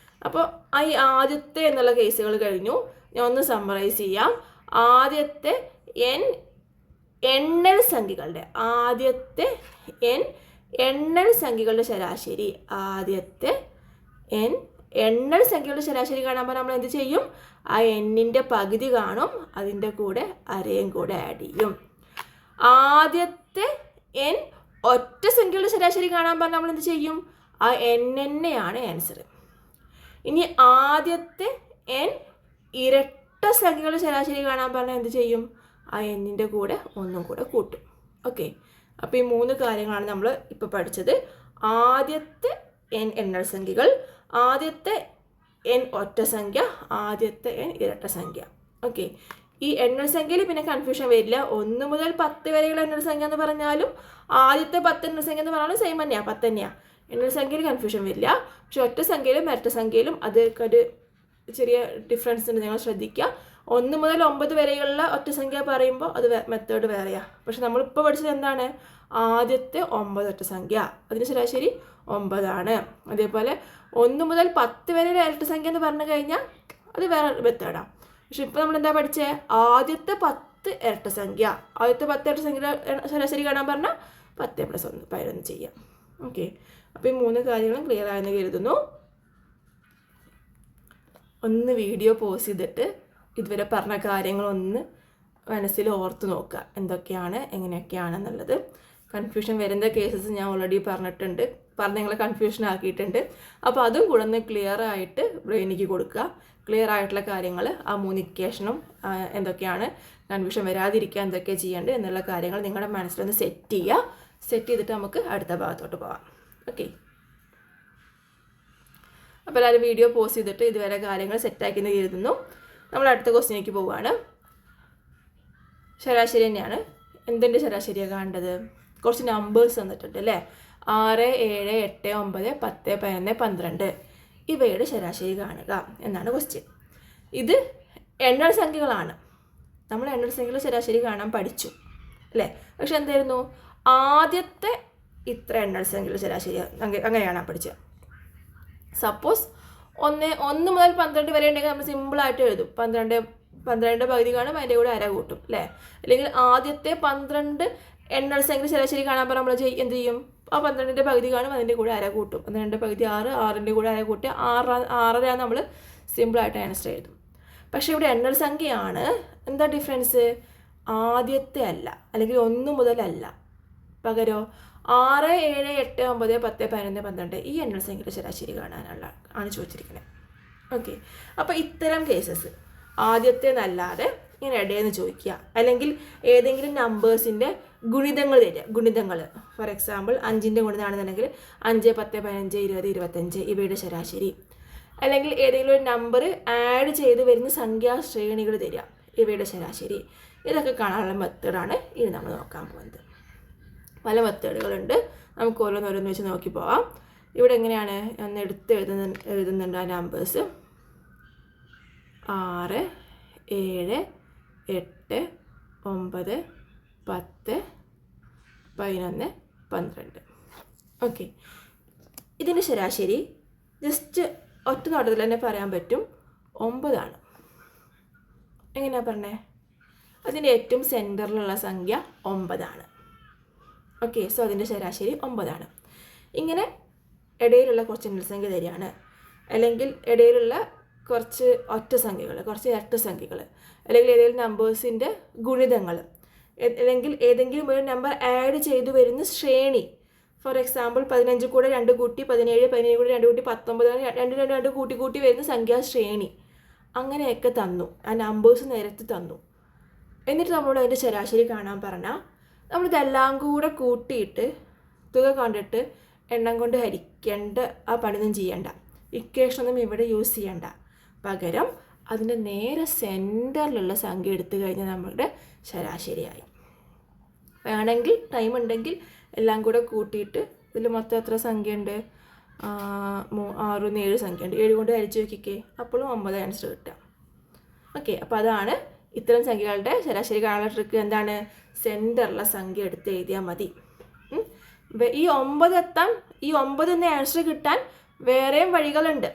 അപ്പോൾ ഈ ആദ്യത്തെ എന്നുള്ള കേസുകൾ കഴിഞ്ഞു. ഞാൻ ഒന്ന് സമ്മറൈസ് ചെയ്യാം. ആദ്യത്തെ n എണ്ണൽ സംഖ്യകളുടെ ശരാശരി, ആദ്യത്തെ n എണ്ണൽ സംഖ്യകളുടെ ശരാശരി കാണാൻ പറഞ്ഞാൽ നമ്മൾ എന്ത് ചെയ്യും? ആ n-ൻ്റെ പകുതി കാണും, അതിൻ്റെ കൂടെ അരയും കൂടെ ആഡ് ചെയ്യും. ആദ്യത്തെ n ഒറ്റ സംഖ്യകളുടെ ശരാശരി കാണാൻ പറഞ്ഞാൽ നമ്മൾ എന്ത് ചെയ്യും? ആ n തന്നെയാണ് ആൻസർ. ഇനി ആദ്യത്തെ n ഇരട്ട സംഖ്യകളുടെ ശരാശരി കാണാൻ പറഞ്ഞാൽ എന്ത് ചെയ്യും? ആ എന്നിൻ്റെ കൂടെ ഒന്നും കൂടെ കൂട്ടും. ഓക്കെ, അപ്പോൾ ഈ 3 കാര്യങ്ങളാണ് നമ്മൾ ഇപ്പോൾ പഠിച്ചത്. ആദ്യത്തെ n എണ്ണൽ സംഖ്യകൾ, ആദ്യത്തെ n ഒറ്റ സംഖ്യ, ആദ്യത്തെ n ഇരട്ട സംഖ്യ. ഓക്കെ, ഈ എണ്ണൽ സംഖ്യയിൽ പിന്നെ കൺഫ്യൂഷൻ വരില്ല. 1 മുതൽ 10 വരെയുള്ള എണ്ണൽ സംഖ്യ എന്ന് പറഞ്ഞാലും ആദ്യത്തെ 10 എണ്ണൽ സംഖ്യ എന്ന് പറഞ്ഞാലും സെയിം തന്നെയാണ്, 10 തന്നെയാണ്. എണ്ണൽ സംഖ്യയിൽ കൺഫ്യൂഷൻ വരില്ല. പക്ഷെ ഒറ്റ സംഖ്യയിലും ഇരട്ട സംഖ്യയിലും അതൊക്കെ ഒരു ചെറിയ ഡിഫറൻസ് ഉണ്ട്, നിങ്ങൾ ശ്രദ്ധിക്കുക. 1 മുതൽ 9 വരെയുള്ള ഒറ്റ സംഖ്യ പറയുമ്പോൾ അത് മെത്തേഡ് വേറെയാണ്. പക്ഷെ നമ്മളിപ്പോൾ പഠിച്ചത് എന്താണ്? ആദ്യത്തെ 9 ഒറ്റ സംഖ്യ, അതിന് ശരാശരി 9 ആണ്. അതേപോലെ 1 മുതൽ 10 വരെയുള്ള ഇരട്ട സംഖ്യ എന്ന് പറഞ്ഞു കഴിഞ്ഞാൽ അത് വേറെ മെത്തേഡാണ്. പക്ഷെ ഇപ്പോൾ നമ്മൾ എന്താ പഠിച്ചത്? ആദ്യത്തെ 10 ഇരട്ട സംഖ്യ, ആദ്യത്തെ 10 ഇരട്ട സംഖ്യ ശരാശരി കാണാൻ പറഞ്ഞാൽ 10 + 1 11 ചെയ്യാം. ഓക്കെ, അപ്പോൾ ഈ 3 കാര്യങ്ങളും ക്ലിയർ ആയെന്ന് കരുതുന്നു. ഒന്ന് വീഡിയോ പോസ് ചെയ്തിട്ട് ഇതുവരെ പറഞ്ഞ കാര്യങ്ങളൊന്ന് മനസ്സിൽ ഓർത്ത് നോക്കുക, എന്തൊക്കെയാണ് എങ്ങനെയൊക്കെയാണെന്നുള്ളത്. കൺഫ്യൂഷൻ വരുന്ന കേസസ് ഞാൻ ഓൾറെഡി പറഞ്ഞിട്ടുണ്ട്, നിങ്ങളെ കൺഫ്യൂഷൻ ആക്കിയിട്ടുണ്ട്. അപ്പോൾ അതും കൂടെ ഒന്ന് ക്ലിയർ ആയിട്ട് ബ്രെയിനിക്ക് കൊടുക്കുക. ക്ലിയർ ആയിട്ടുള്ള കാര്യങ്ങൾ, ആ 3 ഇക്വേഷനും എന്തൊക്കെയാണ്, കൺഫ്യൂഷൻ വരാതിരിക്കാൻ എന്തൊക്കെ ചെയ്യേണ്ടത് എന്നുള്ള കാര്യങ്ങൾ നിങ്ങളുടെ മനസ്സിലൊന്ന് സെറ്റ് ചെയ്യുക. സെറ്റ് ചെയ്തിട്ട് നമുക്ക് അടുത്ത ഭാഗത്തോട്ട് പോകാം. ഓക്കെ, അപ്പോൾ എല്ലാവരും വീഡിയോ പോസ്റ്റ് ചെയ്തിട്ട് ഇതുവരെ കാര്യങ്ങൾ സെറ്റാക്കിയെന്ന് കരുതുന്നു. നമ്മൾ അടുത്ത ക്വസ്റ്റ്യനിലേക്ക് പോവുകയാണ്. ശരാശരി തന്നെയാണ്. എന്തിൻ്റെ ശരാശരിയാണ് കാണേണ്ടത്? കുറച്ച് നമ്പേഴ്സ് തന്നിട്ടുണ്ട് അല്ലേ? 6, 7, 8, 9, 10, 11, 12 ഇവയുടെ ശരാശരി കാണുക എന്നാണ് ക്വസ്റ്റ്യൻ. ഇത് എണ്ണൽ സംഖ്യകളാണ്. നമ്മൾ എണ്ണൽ സംഖ്യകളുടെ ശരാശരി കാണാൻ പഠിച്ചു അല്ലേ? പക്ഷെ എന്തായിരുന്നു? ആദ്യത്തെ ഇത്ര എണ്ണൽ സംഖ്യകളുടെ ശരാശരി അങ്ങനെയാണ് പഠിച്ചത്. സപ്പോസ് 1 മുതൽ 12 വരെ ഉണ്ടെങ്കിൽ നമ്മൾ സിമ്പിളായിട്ട് എഴുതും. 12 പകുതി കാണും, അതിൻ്റെ കൂടെ അര കൂട്ടും അല്ലേ? അല്ലെങ്കിൽ ആദ്യത്തെ 12 എണ്ണൽ സംഖ്യ ശരാശരി കാണാൻ പറഞ്ഞാൽ നമ്മൾ എന്ത് ചെയ്യും? ആ 12ൻ്റെ പകുതി കാണും, അതിൻ്റെ കൂടെ അര കൂട്ടും. 12 പകുതി 6, 6ൻ്റെ കൂടെ അര കൂട്ടി 6 നമ്മൾ സിമ്പിളായിട്ട് ആൻസർ എഴുതും. പക്ഷേ ഇവിടെ എണ്ണൽ സംഖ്യയാണ്. എന്താ ഡിഫറൻസ്? ആദ്യത്തെ അല്ല, അല്ലെങ്കിൽ 1 മുതലല്ല, പകരോ 6, 7, 8, 9, 10, 11, 12 ഈ എണ്ണൽ സംഖ്യയുടെ ശരാശരി കാണാനുള്ള ആണ് ചോദിച്ചിരിക്കുന്നത്. ഓക്കെ, അപ്പോൾ ഇത്തരം കേസസ് ആദ്യത്തെ നല്ലാതെ ഇങ്ങനെ ഇടയെന്ന് ചോദിക്കുക, അല്ലെങ്കിൽ ഏതെങ്കിലും നമ്പേഴ്സിൻ്റെ ഗുണിതങ്ങൾ തരിക. ഗുണിതങ്ങൾ ഫോർ എക്സാമ്പിൾ 5ൻ്റെ ഗുണിതമാണെന്നുണ്ടെങ്കിൽ 5, 10, 15, 20, 25 ഇവയുടെ ശരാശരി. അല്ലെങ്കിൽ ഏതെങ്കിലും ഒരു നമ്പർ ആഡ് ചെയ്ത് വരുന്ന സംഖ്യാശ്രേണികൾ തരിക, ഇവയുടെ ശരാശരി. ഇതൊക്കെ കാണാനുള്ള മെത്തേഡാണ് ഇനി നമ്മൾ നോക്കാൻ പോകുന്നത്. പല മെത്തേഡുകളുണ്ട്, നമുക്ക് ഓരോന്നോരോന്ന് വെച്ച് നോക്കി പോവാം. ഇവിടെ എങ്ങനെയാണ് ഒന്ന് എഴുതുന്നുണ്ട് ആ നമ്പേഴ്സ്. 6, 7, 8, 9, 10, 11, 12. ഓക്കെ, ഇതിൻ്റെ ശരാശരി ജസ്റ്റ് ഒറ്റ നോട്ടത്തിൽ തന്നെ പറയാൻ പറ്റും, 9 ആണ്. എങ്ങനെയാണ് പറഞ്ഞത്? അതിൻ്റെ ഏറ്റവും സെൻറ്ററിലുള്ള സംഖ്യ 9 ആണ്. ഓക്കെ, സോ അതിൻ്റെ ശരാശരി 9 ആണ്. ഇങ്ങനെ ഇടയിലുള്ള കുറച്ച് എണ്ണൽ സംഖ്യ തരികയാണ്, അല്ലെങ്കിൽ ഇടയിലുള്ള കുറച്ച് ഒറ്റ സംഖ്യകൾ, കുറച്ച് ഇരട്ട സംഖ്യകൾ, അല്ലെങ്കിൽ ഏതെങ്കിലും നമ്പേഴ്സിൻ്റെ ഗുണിതങ്ങൾ, അല്ലെങ്കിൽ ഏതെങ്കിലും ഒരു നമ്പർ ആഡ് ചെയ്തു വരുന്ന ശ്രേണി. ഫോർ എക്സാമ്പിൾ 15 കൂടെ 2 കൂട്ടി 17, 17 കൂടെ 2 കൂട്ടി 19, 2 കൂട്ടി വരുന്ന സംഖ്യാശ്രേണി. അങ്ങനെയൊക്കെ തന്നു, ആ നമ്പേഴ്സ് നിരത്തി തന്നു. എന്നിട്ട് നമ്മളോട് അതിൻ്റെ ശരാശരി കാണാൻ പറഞ്ഞാൽ നമ്മളിതെല്ലാം കൂടെ കൂട്ടിയിട്ട് തുക കണ്ടിട്ട് എണ്ണം കൊണ്ട് ഹരിക്കേണ്ട ആ പണിയൊന്നും ചെയ്യണ്ട, ഇക്വേഷനൊന്നും ഇവിടെ യൂസ് ചെയ്യണ്ട. പകരം അതിൻ്റെ നേരെ സെൻറ്ററിലുള്ള സംഖ്യ എടുത്തു കഴിഞ്ഞാൽ നമ്മളുടെ ശരാശരിയായി. വേണമെങ്കിൽ ടൈം ഉണ്ടെങ്കിൽ എല്ലാം കൂടെ കൂട്ടിയിട്ട് ഇതിൽ മൊത്തം എത്ര സംഖ്യ ഉണ്ട്? 6, 7 സംഖ്യ ഉണ്ട്. 7 കൊണ്ട് ഹരിച്ച് നോക്കിക്കേ, അപ്പോഴും 9 ആൻസർ കിട്ടുക. ഓക്കെ, അപ്പോൾ അതാണ് ഇത്തരം സംഖ്യകളുടെ ശരാശരി കാണാനുള്ള ട്രിക്ക്. എന്താണ്? സെൻറ്ററിലുള്ള സംഖ്യ എടുത്ത് എഴുതിയാൽ മതി. ഈ 9 എത്താൻ, ഈ 9 എന്ന ആൻസർ കിട്ടാൻ വേറെയും വഴികളുണ്ട്.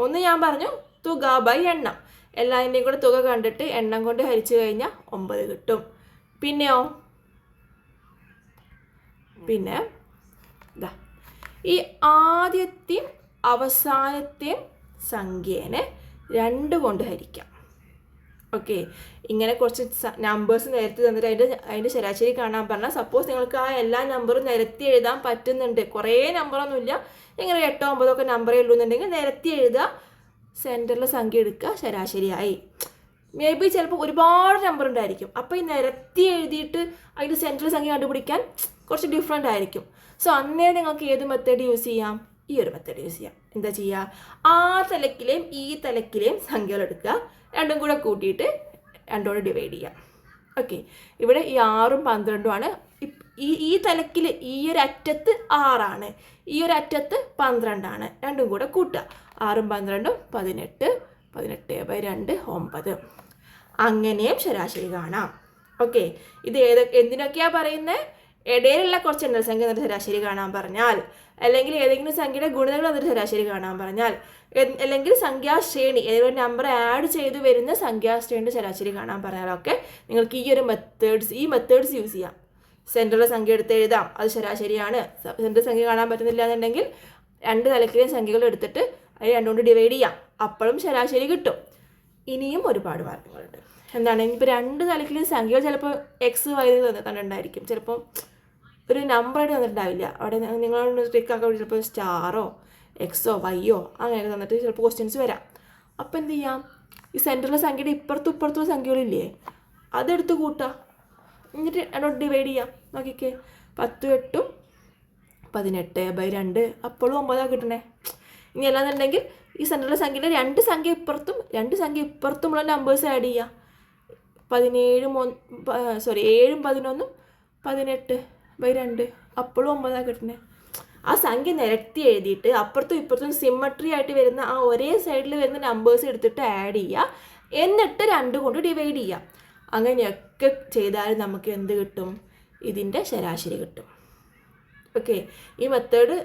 ഒന്ന് ഞാൻ പറഞ്ഞു, തുക ബൈ എണ്ണം. എല്ലാതിൻ്റെയും കൂടെ തുക കണ്ടിട്ട് എണ്ണം കൊണ്ട് ഹരിച്ചു കഴിഞ്ഞാൽ 9 കിട്ടും. പിന്നെയോ, പിന്നെ ഇതാ ഈ ആദ്യത്തെയും അവസാനത്തെയും സംഖ്യേനെ 2 കൊണ്ട് ഹരിക്കാം. ഓക്കെ, ഇങ്ങനെ കുറച്ച് നമ്പേഴ്സ് നിരത്തി തന്നിട്ട് അതിൻ്റെ ശരാശരി കാണാൻ പറഞ്ഞാൽ സപ്പോസ് നിങ്ങൾക്ക് ആ എല്ലാ നമ്പറും നിരത്തി എഴുതാൻ പറ്റുന്നുണ്ട്, കുറേ നമ്പറൊന്നുമില്ല, ഇങ്ങനെ 8 9 ഒക്കെ നമ്പറേ ഉള്ളൂ എന്നുണ്ടെങ്കിൽ നിരത്തി എഴുതുക, സെൻറ്ററിലെ സംഖ്യ എടുക്കുക, ശരാശരിയായി. മേ ബി ചിലപ്പോൾ ഒരുപാട് നമ്പർ ഉണ്ടായിരിക്കും, അപ്പോൾ ഈ നിരത്തി എഴുതിയിട്ട് അതിൻ്റെ സെൻറ്ററിലെ സംഖ്യ കണ്ടുപിടിക്കാൻ കുറച്ച് ഡിഫറെൻ്റ് ആയിരിക്കും. സോ അന്നേരം നിങ്ങൾക്ക് ഏത് മെത്തേഡ് യൂസ് ചെയ്യാം? ഈ ഒരു മെത്തേഡ് യൂസ് ചെയ്യാം. എന്താ ചെയ്യുക? ആ തലക്കിലെയും ഈ തലക്കിലെയും സംഖ്യകൾ എടുക്കുക, രണ്ടും കൂടെ കൂട്ടിയിട്ട് രണ്ടോട് ഡിവൈഡ് ചെയ്യാം. ഓക്കെ, ഇവിടെ ഈ 6ഉം 12ഉം ആണ്. ഈ തലക്കിൽ ഈ ഒരു അറ്റത്ത് 6ആണ്, ഈ ഒരു അറ്റത്ത് 12ആണ്, രണ്ടും കൂടെ കൂട്ടുക. 6ഉം 12ഉം 18, 18/2 9. അങ്ങനെയും ശരാശരി കാണാം. ഓക്കെ, ഇത് എന്തിനൊക്കെയാണ് പറയുന്നത്? ഇടയിലുള്ള കുറച്ച് എണ്ണസംഖ്യ എന്നിട്ട് ശരാശരി കാണാൻ പറഞ്ഞാൽ, അല്ലെങ്കിൽ ഏതെങ്കിലും സംഖ്യയുടെ ഗുണിതങ്ങൾ എന്നിട്ട് ശരാശരി കാണാൻ പറഞ്ഞാൽ, അല്ലെങ്കിൽ സംഖ്യാശ്രേണി ഏതെങ്കിലും നമ്പർ ആഡ് ചെയ്ത് വരുന്ന സംഖ്യാശ്രേണിയുടെ ശരാശരി കാണാൻ പറഞ്ഞാലൊക്കെ നിങ്ങൾക്ക് ഈ ഒരു മെത്തേഡ്സ് യൂസ് ചെയ്യാം. സെൻറ്ററിലെ സംഖ്യ എടുത്ത് എഴുതാം, അത് ശരാശരിയാണ്. സെൻറ്ററിൽ സംഖ്യ കാണാൻ പറ്റുന്നില്ല എന്നുണ്ടെങ്കിൽ രണ്ട് തലക്കിലെയും സംഖ്യകൾ എടുത്തിട്ട് അത് രണ്ടുകൊണ്ട് ഡിവൈഡ് ചെയ്യാം, അപ്പോഴും ശരാശരി കിട്ടും. ഇനിയും ഒരുപാട് മാർഗങ്ങളുണ്ട്. എന്താണ്, ഇപ്പോൾ രണ്ട് തലക്കിലെയും സംഖ്യകൾ ചിലപ്പോൾ XY തന്നിട്ടുണ്ടായിരിക്കും, ചിലപ്പോൾ ഒരു നമ്പറായിട്ട് തന്നിട്ടുണ്ടാവില്ല. അവിടെ നിങ്ങളോട് ട്രിക്കാക്കാൻ ചിലപ്പോൾ സ്റ്റാറോ Xോ Yയോ അങ്ങനെയൊക്കെ തന്നിട്ട് ചിലപ്പോൾ ക്വസ്റ്റ്യൻസ് വരാം. അപ്പോൾ എന്ത് ചെയ്യാം? ഈ സെൻറ്ററിലെ സംഖ്യയുടെ ഇപ്പുറത്തുള്ള സംഖ്യകളില്ലേ, അതെടുത്ത് കൂട്ടുക, എന്നിട്ട് എന്നോട് ഡിവൈഡ് ചെയ്യാം. നോക്കിക്കേ, 10 8 18/2, അപ്പോഴും 9 കിട്ടണേ. ഇനി അല്ലാന്നുണ്ടെങ്കിൽ ഈ സെൻറ്ററിലെ സംഖ്യയുടെ രണ്ട് സംഖ്യ ഇപ്പുറത്തുമുള്ള നമ്പേഴ്സ് ആഡ് ചെയ്യുക. 7 11 18/2, അപ്പോഴും 9 കിട്ടണേ. ആ സംഖ്യ നിരത്തി എഴുതിയിട്ട് അപ്പുറത്തും ഇപ്പുറത്തും സിമ്മട്രി ആയിട്ട് വരുന്ന ആ ഒരേ സൈഡിൽ വരുന്ന നമ്പേഴ്സ് എടുത്തിട്ട് ആഡ് ചെയ്യുക, എന്നിട്ട് 2 കൊണ്ട് ഡിവൈഡ് ചെയ്യുക. അങ്ങനെയൊക്കെ ചെയ്താൽ നമുക്ക് എന്ത് കിട്ടും? ഇതിൻ്റെ ശരാശരി കിട്ടും. ഓക്കെ, ഈ മെത്തേഡ്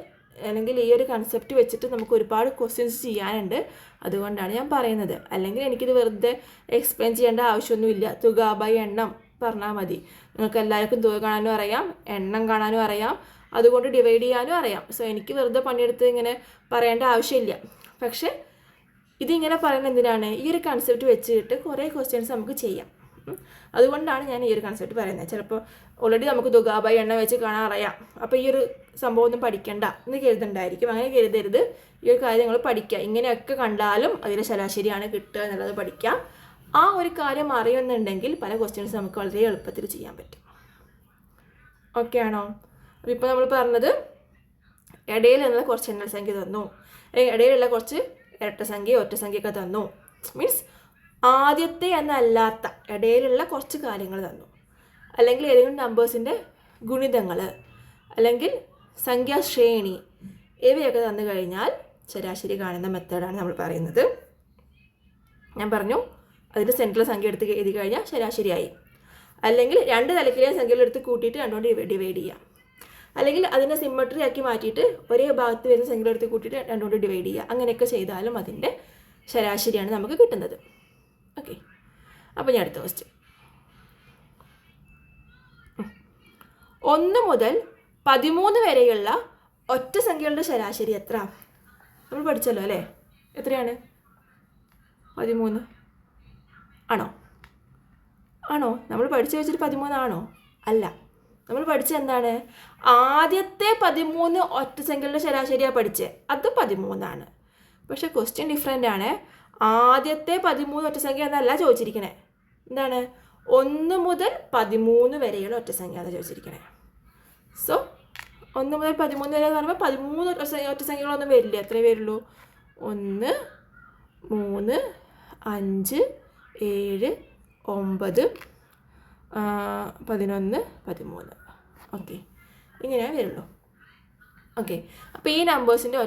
അല്ലെങ്കിൽ ഈ ഒരു കൺസെപ്റ്റ് വെച്ചിട്ട് നമുക്ക് ഒരുപാട് ക്വസ്റ്റ്യൻസ് ചെയ്യാനുണ്ട്, അതുകൊണ്ടാണ് ഞാൻ പറയുന്നത്. അല്ലെങ്കിൽ എനിക്കിത് വെറുതെ എക്സ്പ്ലെയിൻ ചെയ്യേണ്ട ആവശ്യമൊന്നുമില്ല. തുക ബൈ എണ്ണം പറഞ്ഞാൽ മതി. നിങ്ങൾക്ക് എല്ലാവർക്കും തുക കാണാനും അറിയാം, എണ്ണം കാണാനും അറിയാം, അതുകൊണ്ട് ഡിവൈഡ് ചെയ്യാനും അറിയാം. സോ എനിക്ക് വെറുതെ പണിയെടുത്ത് ഇങ്ങനെ പറയേണ്ട ആവശ്യമില്ല. പക്ഷേ ഇതിങ്ങനെ പറയുന്നത് എന്തിനാണ്? ഈ ഒരു കൺസെപ്റ്റ് വെച്ചിട്ട് കുറേ ക്വസ്റ്റ്യൻസ് നമുക്ക് ചെയ്യാം. അതുകൊണ്ടാണ് ഞാൻ ഈ ഒരു കൺസെപ്റ്റ് പറയുന്നത്. ചിലപ്പോൾ ഓൾറെഡി നമുക്ക് തുക ബൈ എണ്ണം വെച്ച് കാണാൻ അറിയാം, അപ്പോൾ ഈ ഒരു സംഭവം ഒന്നും പഠിക്കണ്ട എന്ന് കരുതുന്നുണ്ടായിരിക്കും. അങ്ങനെ കരുതരുത്, ഈ ഒരു കാര്യങ്ങൾ പഠിക്കുക. ഇങ്ങനെയൊക്കെ കണ്ടാലും അതിൻ്റെ ശരാശരിയാണ് കിട്ടുക എന്നുള്ളത് പഠിക്കാം. ആ ഒരു കാര്യം അറിയുന്നുണ്ടെങ്കിൽ പല ക്വസ്റ്റ്യൻസ് നമുക്ക് വളരെ എളുപ്പത്തിൽ ചെയ്യാൻ പറ്റും. ഓക്കെ ആണോ? അപ്പോൾ ഇപ്പോൾ നമ്മൾ പറഞ്ഞത് ഇടയിലുള്ള കുറച്ച് എണ്ണസംഖ്യ തന്നു, അല്ലെങ്കിൽ ഇടയിലുള്ള കുറച്ച് ഇരട്ടസംഖ്യ ഒറ്റസംഖ്യയൊക്കെ തന്നു. മീൻസ് ആദ്യത്തെ എന്നല്ലാത്ത ഇടയിലുള്ള കുറച്ച് കാര്യങ്ങൾ തന്നു, അല്ലെങ്കിൽ ഏതെങ്കിലും നമ്പേഴ്സിൻ്റെ ഗുണിതങ്ങൾ, അല്ലെങ്കിൽ സംഖ്യാശ്രേണി, ഇവയൊക്കെ തന്നു കഴിഞ്ഞാൽ ശരാശരി കാണുന്ന മെത്തേഡാണ് നമ്മൾ പറയുന്നത്. ഞാൻ പറഞ്ഞു, അതിൻ്റെ സെൻറ്ററിലെ സംഖ്യ എടുത്ത് എഴുതി കഴിഞ്ഞാൽ ശരാശരിയായി. അല്ലെങ്കിൽ രണ്ട് തലക്കിലെ സംഖ്യകളെടുത്ത് കൂട്ടിയിട്ട് രണ്ടുകൊണ്ട് ഡിവൈഡ് ചെയ്യാം. അല്ലെങ്കിൽ അതിനെ സിമ്മട്രി ആക്കി മാറ്റിയിട്ട് ഒരേ ഭാഗത്ത് വരുന്ന സംഖ്യകളെടുത്ത് കൂട്ടിയിട്ട് രണ്ടുകൊണ്ട് ഡിവൈഡ് ചെയ്യുക. അങ്ങനെയൊക്കെ ചെയ്താലും അതിൻ്റെ ശരാശരിയാണ് നമുക്ക് കിട്ടുന്നത്. ഓക്കെ, അപ്പോൾ ഞാൻ അടുത്ത ക്വസ്റ്റ്യൻ. 1 മുതൽ 13 വരെയുള്ള ഒറ്റ സംഖ്യകളുടെ ശരാശരി എത്ര? നമ്മൾ പഠിച്ചല്ലോ അല്ലേ? എത്രയാണ്? 13 ആണോ? നമ്മൾ പഠിച്ചു വെച്ചിട്ട് 13 ആണോ? അല്ല, നമ്മൾ പഠിച്ചത് എന്താണ്? ആദ്യത്തെ 13 ഒറ്റ സംഖ്യകളുടെ ശരാശരിയാണ് പഠിച്ചത്, അത് 13 പക്ഷേ ക്വസ്റ്റ്യൻ ഡിഫറെൻ്റ് ആണ്. ആദ്യത്തെ 13 ഒറ്റസംഖ്യ എന്നല്ല ചോദിച്ചിരിക്കണേ. എന്താണ്? 1 മുതൽ 13 വരെയുള്ള ഒറ്റസംഖ്യ എന്നാണ് ചോദിച്ചിരിക്കണേ. സോ 1 മുതൽ 13 വരെ എന്ന് പറയുമ്പോൾ 13 ഒറ്റസംഖ്യകളൊന്നും വരില്ല. എത്രയേ വരുള്ളൂ? 1 3 5 7 9 11 13. ഓക്കെ, ഇങ്ങനെയാണ് വരുള്ളൂ. ഓക്കെ, അപ്പോൾ ഈ നമ്പേഴ്സിൻ്റെ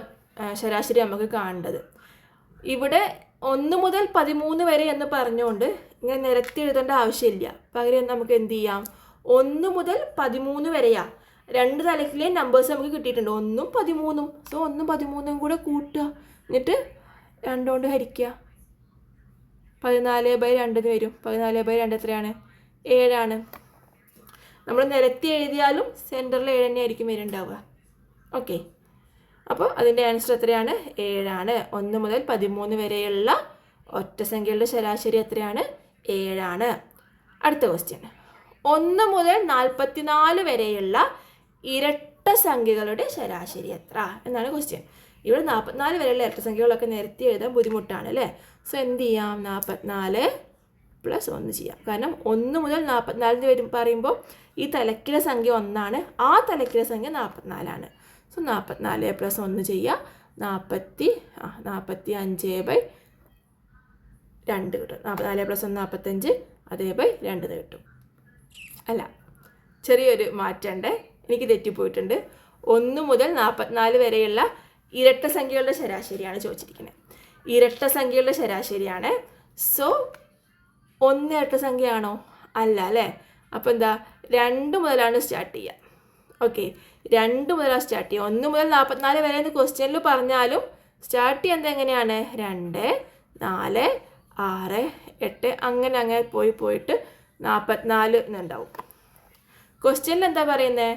ശരാശരി നമുക്ക് കാണേണ്ടത് ഇവിടെ 1 മുതൽ 13 വരെ എന്ന് പറഞ്ഞുകൊണ്ട് ഇങ്ങനെ നിരത്തി എഴുതേണ്ട ആവശ്യമില്ല. പകരം നമുക്ക് എന്ത് ചെയ്യാം? 1 മുതൽ 13 വരെയാ രണ്ട് തലക്കിലെ നമ്പേഴ്സ് നമുക്ക് കിട്ടിയിട്ടുണ്ട്, 1ഉം 13ഉം. സോ 1ഉം 13ഉം കൂടെ കൂട്ടുക, എന്നിട്ട് 2 കൊണ്ട് ഹരിക്കുക. 14/2 വരും. 14/2 എത്രയാണ്? 7. നമ്മൾ നിരത്തി എഴുതിയാലും സെൻറ്ററിൽ 7 തന്നെ ആയിരിക്കും വരുന്നുണ്ടാവുക. ഓക്കെ, അപ്പോൾ അതിൻ്റെ ആൻസർ എത്രയാണ്? 7. 1 മുതൽ 13 വരെയുള്ള ഒറ്റ സംഖ്യകളുടെ ശരാശരി എത്രയാണ്? 7 അടുത്ത ക്വസ്റ്റ്യൻ 1 മുതൽ 44 വരെയുള്ള ഇരട്ട സംഖ്യകളുടെ ശരാശരി എത്ര എന്നാണ് ക്വസ്റ്റ്യൻ. ഇവിടെ 44 വരെയുള്ള ഇരട്ട സംഖ്യകളൊക്കെ നിരത്തി എഴുതാൻ ബുദ്ധിമുട്ടാണ് അല്ലേ. സോ എന്ത് ചെയ്യാം, 44 + 1 ചെയ്യാം. കാരണം 1 മുതൽ 44 പറയുമ്പോൾ ഈ തലക്കിലെ സംഖ്യ 1 ആ തലക്കിലെ സംഖ്യ 44. സോ 44 + 1 ചെയ്യുക, 45/2 കിട്ടും. 44 + 1 45, അതേ ബൈ 2 കിട്ടും. അല്ല, ചെറിയൊരു മാറ്റമുണ്ട്, എനിക്ക് തെറ്റിപ്പോയിട്ടുണ്ട്. 1 മുതൽ 44 വരെയുള്ള ഇരട്ട സംഖ്യകളുടെ ശരാശരിയാണ് ചോദിച്ചിരിക്കുന്നത്. ഇരട്ട സംഖ്യകളുടെ ശരാശരിയാണ്. സോ 1 ഇരട്ട സംഖ്യയാണോ? അല്ല അല്ലേ. അപ്പോൾ എന്താ, 2 മുതലാണ് സ്റ്റാർട്ട് ചെയ്യുക. ഓക്കെ, 2 മുതലാണ് സ്റ്റാർട്ട് ചെയ്യുക. 1 മുതൽ 44 വരെ എന്ന് ക്വസ്റ്റ്യനിൽ പറഞ്ഞാലും സ്റ്റാർട്ട് ചെയ്യുന്നത് എങ്ങനെയാണ്? 2, 4, 6, 8 അങ്ങനെ പോയിട്ട് 44 എന്നുണ്ടാവും. ക്വസ്റ്റ്യനിൽ എന്താ പറയുന്നത്?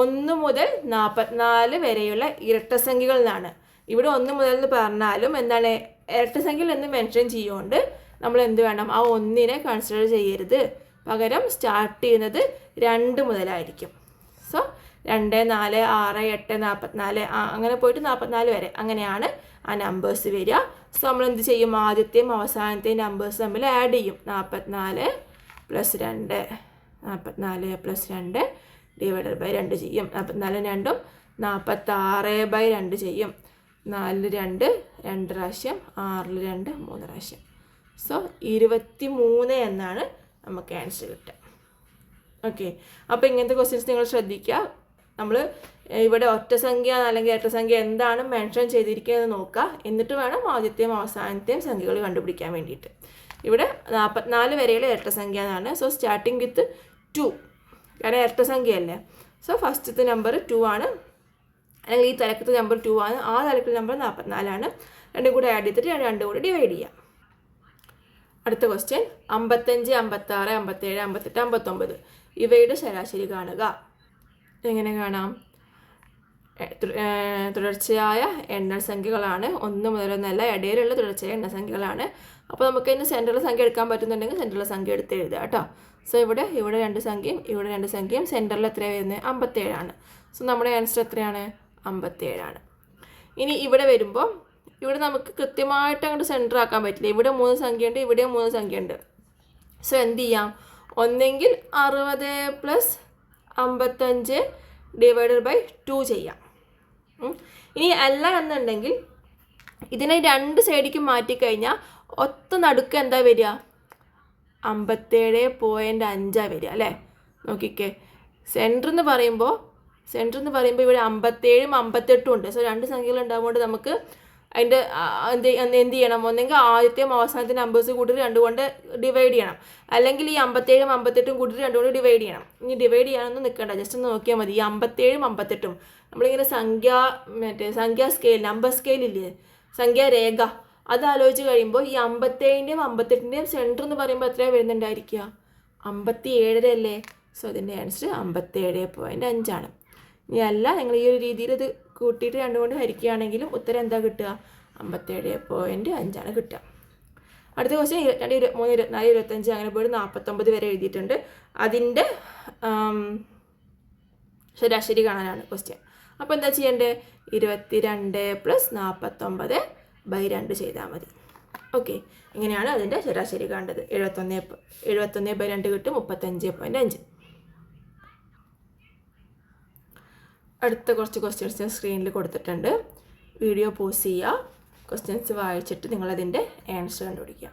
1 മുതൽ 44 വരെയുള്ള ഇരട്ട സംഖ്യകൾ എന്നാണ്. ഇവിടെ 1 മുതൽ എന്ന് പറഞ്ഞാലും എന്താണ്, ഇരട്ട സംഖ്യകൾ എന്ന് മെൻഷൻ ചെയ്യുകൊണ്ട് നമ്മൾ എന്ത് വേണം, ആ 1നെ കൺസിഡർ ചെയ്യരുത്. പകരം സ്റ്റാർട്ട് ചെയ്യുന്നത് 2 മുതലായിരിക്കും. സോ 2, 4, 6, 8, 44 അങ്ങനെ പോയിട്ട് 44 വരെ അങ്ങനെയാണ് ആ നമ്പേഴ്സ് വരിക. സോ നമ്മൾ എന്ത് ചെയ്യും, ആദ്യത്തെയും അവസാനത്തെയും നമ്പേഴ്സ് തമ്മിൽ ആഡ് ചെയ്യും. 44 + 2 /2 ചെയ്യും. 44 2 46/2 ചെയ്യും. 4 2 2 പ്രാവശ്യം, 6 2 3 പ്രാവശ്യം. സോ 23 എന്നാണ് നമുക്ക് ആൻസർ കിട്ടുക. ഓക്കെ, അപ്പോൾ ഇങ്ങനത്തെ ക്വസ്റ്റ്യൻസ് നിങ്ങൾ ശ്രദ്ധിക്കുക. നമ്മൾ ഇവിടെ ഒറ്റ സംഖ്യ അല്ലെങ്കിൽ ഇരട്ട സംഖ്യ എന്താണ് മെൻഷൻ ചെയ്തിരിക്കുന്നത് നോക്കുക. എന്നിട്ട് വേണം ആദ്യത്തെയും അവസാനത്തെയും സംഖ്യകൾ കണ്ടുപിടിക്കാൻ വേണ്ടിയിട്ട്. ഇവിടെ 44 വരെയുള്ള ഇരട്ട സംഖ്യ എന്നാണ്. സോ സ്റ്റാർട്ടിങ് വിത്ത് 2, കാരണം ഇരട്ട സംഖ്യയല്ലേ. സോ ഫസ്റ്റത്തെ നമ്പർ 2 ആണ്, അല്ലെങ്കിൽ ഈ തലക്കത്തെ നമ്പർ 2 ആണ്. ആ തലക്കത്തെ നമ്പർ 44. രണ്ടും കൂടെ ആഡ് ചെയ്തിട്ട് 2 കൂടെ ഡിവൈഡ് ചെയ്യാം. അടുത്ത ക്വസ്റ്റ്യൻ 55, 56, 57, 58, 59 ഇവയുടെ ശരാശരി കാണുക. എങ്ങനെ കാണാം? തുടർച്ചയായ എണ്ണസംഖ്യകളാണ്. 1 മുതലൊന്നല്ല, ഇടയിലുള്ള തുടർച്ചയായ എണ്ണസംഖ്യകളാണ്. അപ്പോൾ നമുക്ക് അതിന് സെൻറ്ററിലെ സംഖ്യ എടുക്കാൻ പറ്റുന്നുണ്ടെങ്കിൽ സെൻറ്ററിലെ സംഖ്യ എടുത്ത് എഴുതുക കേട്ടോ. സോ ഇവിടെ 2 സംഖ്യയും ഇവിടെ 2 സംഖ്യയും, സെൻറ്ററിൽ എത്രയാണ് വരുന്നത്? 57. സോ നമ്മുടെ ആൻസർ എത്രയാണ്? 57. ഇനി ഇവിടെ വരുമ്പോൾ ഇവിടെ നമുക്ക് കൃത്യമായിട്ട് അങ്ങോട്ട് സെൻറ്റർ ആക്കാൻ പറ്റില്ല. ഇവിടെ 3 സംഖ്യയുണ്ട്, ഇവിടെയും 3 സംഖ്യയുണ്ട്. സോ എന്ത് ചെയ്യാം, ഒന്നെങ്കിൽ 60 + 55 / 2 ചെയ്യാം. ഇനി അല്ല എന്നുണ്ടെങ്കിൽ ഇതിനെ 2 സൈഡിലേക്ക് മാറ്റിക്കഴിഞ്ഞാൽ ഒത്ത നടുക്ക് എന്താ വരിക? 57.5 വരിക അല്ലേ. നോക്കിക്കേ, സെൻറ്റർ എന്ന് പറയുമ്പോൾ ഇവിടെ 57ഉം 58ഉം ഉണ്ട്. സോ 2 സംഖ്യകൾ ഉണ്ടാകുകൊണ്ട് നമുക്ക് അതിൻ്റെ എന്ത് ചെയ്യണം, ഒന്നെങ്കിൽ ആദ്യത്തെയും അവസാനത്തെ നമ്പേഴ്സ് കൂട്ടിയിട്ട് 2 കൊണ്ട് ഡിവൈഡ് ചെയ്യണം, അല്ലെങ്കിൽ ഈ 57ഉം 58ഉം കൂട്ടിയിട്ട് 2 കൊണ്ട് ഡിവൈഡ് ചെയ്യണം. ഇനി ഡിവൈഡ് ചെയ്യാനൊന്നും നിൽക്കണ്ട, ജസ്റ്റ് ഒന്ന് നോക്കിയാൽ മതി. ഈ 57ഉം 58ഉം നമ്മളിങ്ങനെ സംഖ്യാ സ്കെയിൽ, നമ്പർ സ്കെയിലില്ലേ, സംഖ്യാരേഖ, അത് ആലോചിച്ച് കഴിയുമ്പോൾ ഈ 57ൻ്റെയും 58ൻ്റെയും സെൻറ്റർ എന്ന് പറയുമ്പോൾ എത്രയാണ് വരുന്നുണ്ടായിരിക്കുക? 57 അല്ലേ. സോ അതിൻ്റെ ആൻസർ 57.5 ആണ്. ഇനി അല്ല, നിങ്ങൾ ഈ ഒരു രീതിയിൽ ഇത് കൂട്ടിയിട്ട് 2 കൊണ്ട് ഹരിക്കുകയാണെങ്കിലും ഉത്തരം എന്താ കിട്ടുക? 57.5 ആണ് കിട്ടുക. അടുത്ത ക്വസ്റ്റ്യൻ 22, 23, 24, 25 അങ്ങനെ പോയിട്ട് 49 വരെ എഴുതിയിട്ടുണ്ട്. അതിൻ്റെ ശരാശരി കാണാനാണ് ക്വസ്റ്റ്യൻ. അപ്പോൾ എന്താ ചെയ്യേണ്ടത്? 22 + 49/2 ചെയ്താൽ മതി. ഓക്കെ, ഇങ്ങനെയാണ് അതിൻ്റെ ശരാശരി കാണേണ്ടത്. 71/2 കിട്ടും, 35.5. അടുത്ത കുറച്ച് ക്വസ്റ്റ്യൻസ് സ്ക്രീനിൽ കൊടുത്തിട്ടുണ്ട്. വീഡിയോ പോസ് ചെയ്യുക, ക്വസ്റ്റ്യൻസ് വായിച്ചിട്ട് നിങ്ങളതിൻ്റെ ആൻസർ കണ്ടുപിടിക്കുക.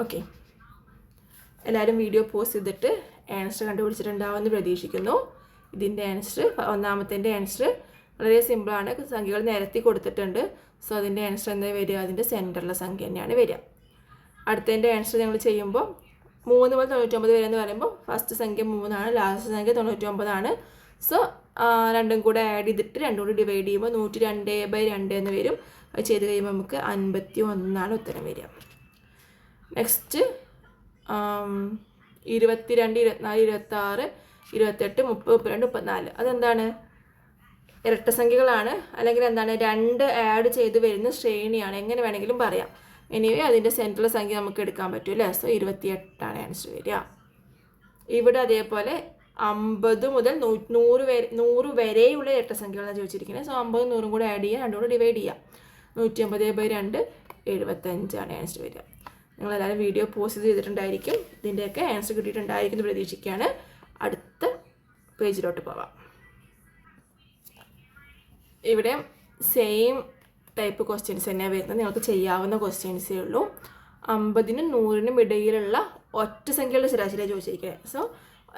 ഓക്കെ, എല്ലാവരും വീഡിയോ പോസ് ചെയ്തിട്ട് ആൻസർ കണ്ടുപിടിച്ചിട്ടുണ്ടാവുമെന്ന് പ്രതീക്ഷിക്കുന്നു. ഇതിൻ്റെ ആൻസർ, ഒന്നാമത്തെ ആൻസർ വളരെ സിമ്പിളാണ്. സംഖ്യകൾ നിരത്തി കൊടുത്തിട്ടുണ്ട്. സോ അതിൻ്റെ ആൻസർ എന്താ വരിക? അതിൻ്റെ സെൻറ്ററിലെ സംഖ്യ തന്നെയാണ് വരിക. അടുത്തതിൻ്റെ ആൻസർ നിങ്ങൾ ചെയ്യുമ്പോൾ 3 മുതൽ 99 വരെ എന്ന് പറയുമ്പോൾ ഫസ്റ്റ് സംഖ്യ 3 ആണ്, ലാസ്റ്റ് സംഖ്യ 99 ആണ്. സോ 2 കൂടെ ആഡ് ചെയ്തിട്ട് 2 കൂടി ഡിവൈഡ് ചെയ്യുമ്പോൾ 102/2 എന്ന് വരും. അത് ചെയ്ത് കഴിയുമ്പോൾ നമുക്ക് 51 ഉത്തരം വരിക. നെക്സ്റ്റ് 22, 24, 26, 28, 30, 32, 34 അതെന്താണ്? ഇരട്ട സംഖ്യകളാണ്, അല്ലെങ്കിൽ എന്താണ്, 2 ആഡ് ചെയ്ത് വരുന്ന ശ്രേണിയാണ്. എങ്ങനെ വേണമെങ്കിലും പറയാം. എനിവേ അതിൻ്റെ സെൻട്രൽ സംഖ്യ നമുക്ക് എടുക്കാൻ പറ്റും അല്ലേ. സോ 28 ആൻസർ വരിക. ഇവിടെ അതേപോലെ 50 മുതൽ 100 വരെയുള്ള ഇരട്ടസംഖ്യകളാണ് ചോദിച്ചിരിക്കുന്നത്. സോ 50 100 കൂടെ ആഡ് ചെയ്യുക, 2 കൂടെ ഡിവൈഡ് ചെയ്യുക. 150/2 75 ആൻസർ വരിക. നിങ്ങളെല്ലാവരും വീഡിയോ പോസ്റ്റ് ചെയ്തിട്ടുണ്ടായിരിക്കും. ഇതിൻ്റെയൊക്കെ ആൻസർ കിട്ടിയിട്ടുണ്ടായിരിക്കും എന്ന് പ്രതീക്ഷിക്കുകയാണ്. അടുത്ത പേജിലോട്ട് പോവാം. ഇവിടെ സെയിം ടൈപ്പ് ക്വസ്റ്റ്യൻസ് തന്നെയാണ് വരുന്നത്. നിങ്ങൾക്ക് ചെയ്യാവുന്ന ക്വസ്റ്റ്യൻസേ ഉള്ളൂ. 50-നും 100-നും ഇടയിലുള്ള ഒറ്റ സംഖ്യകളുടെ ശരാശരിയാണ് ചോദിച്ചിരിക്കുന്നത്. സോ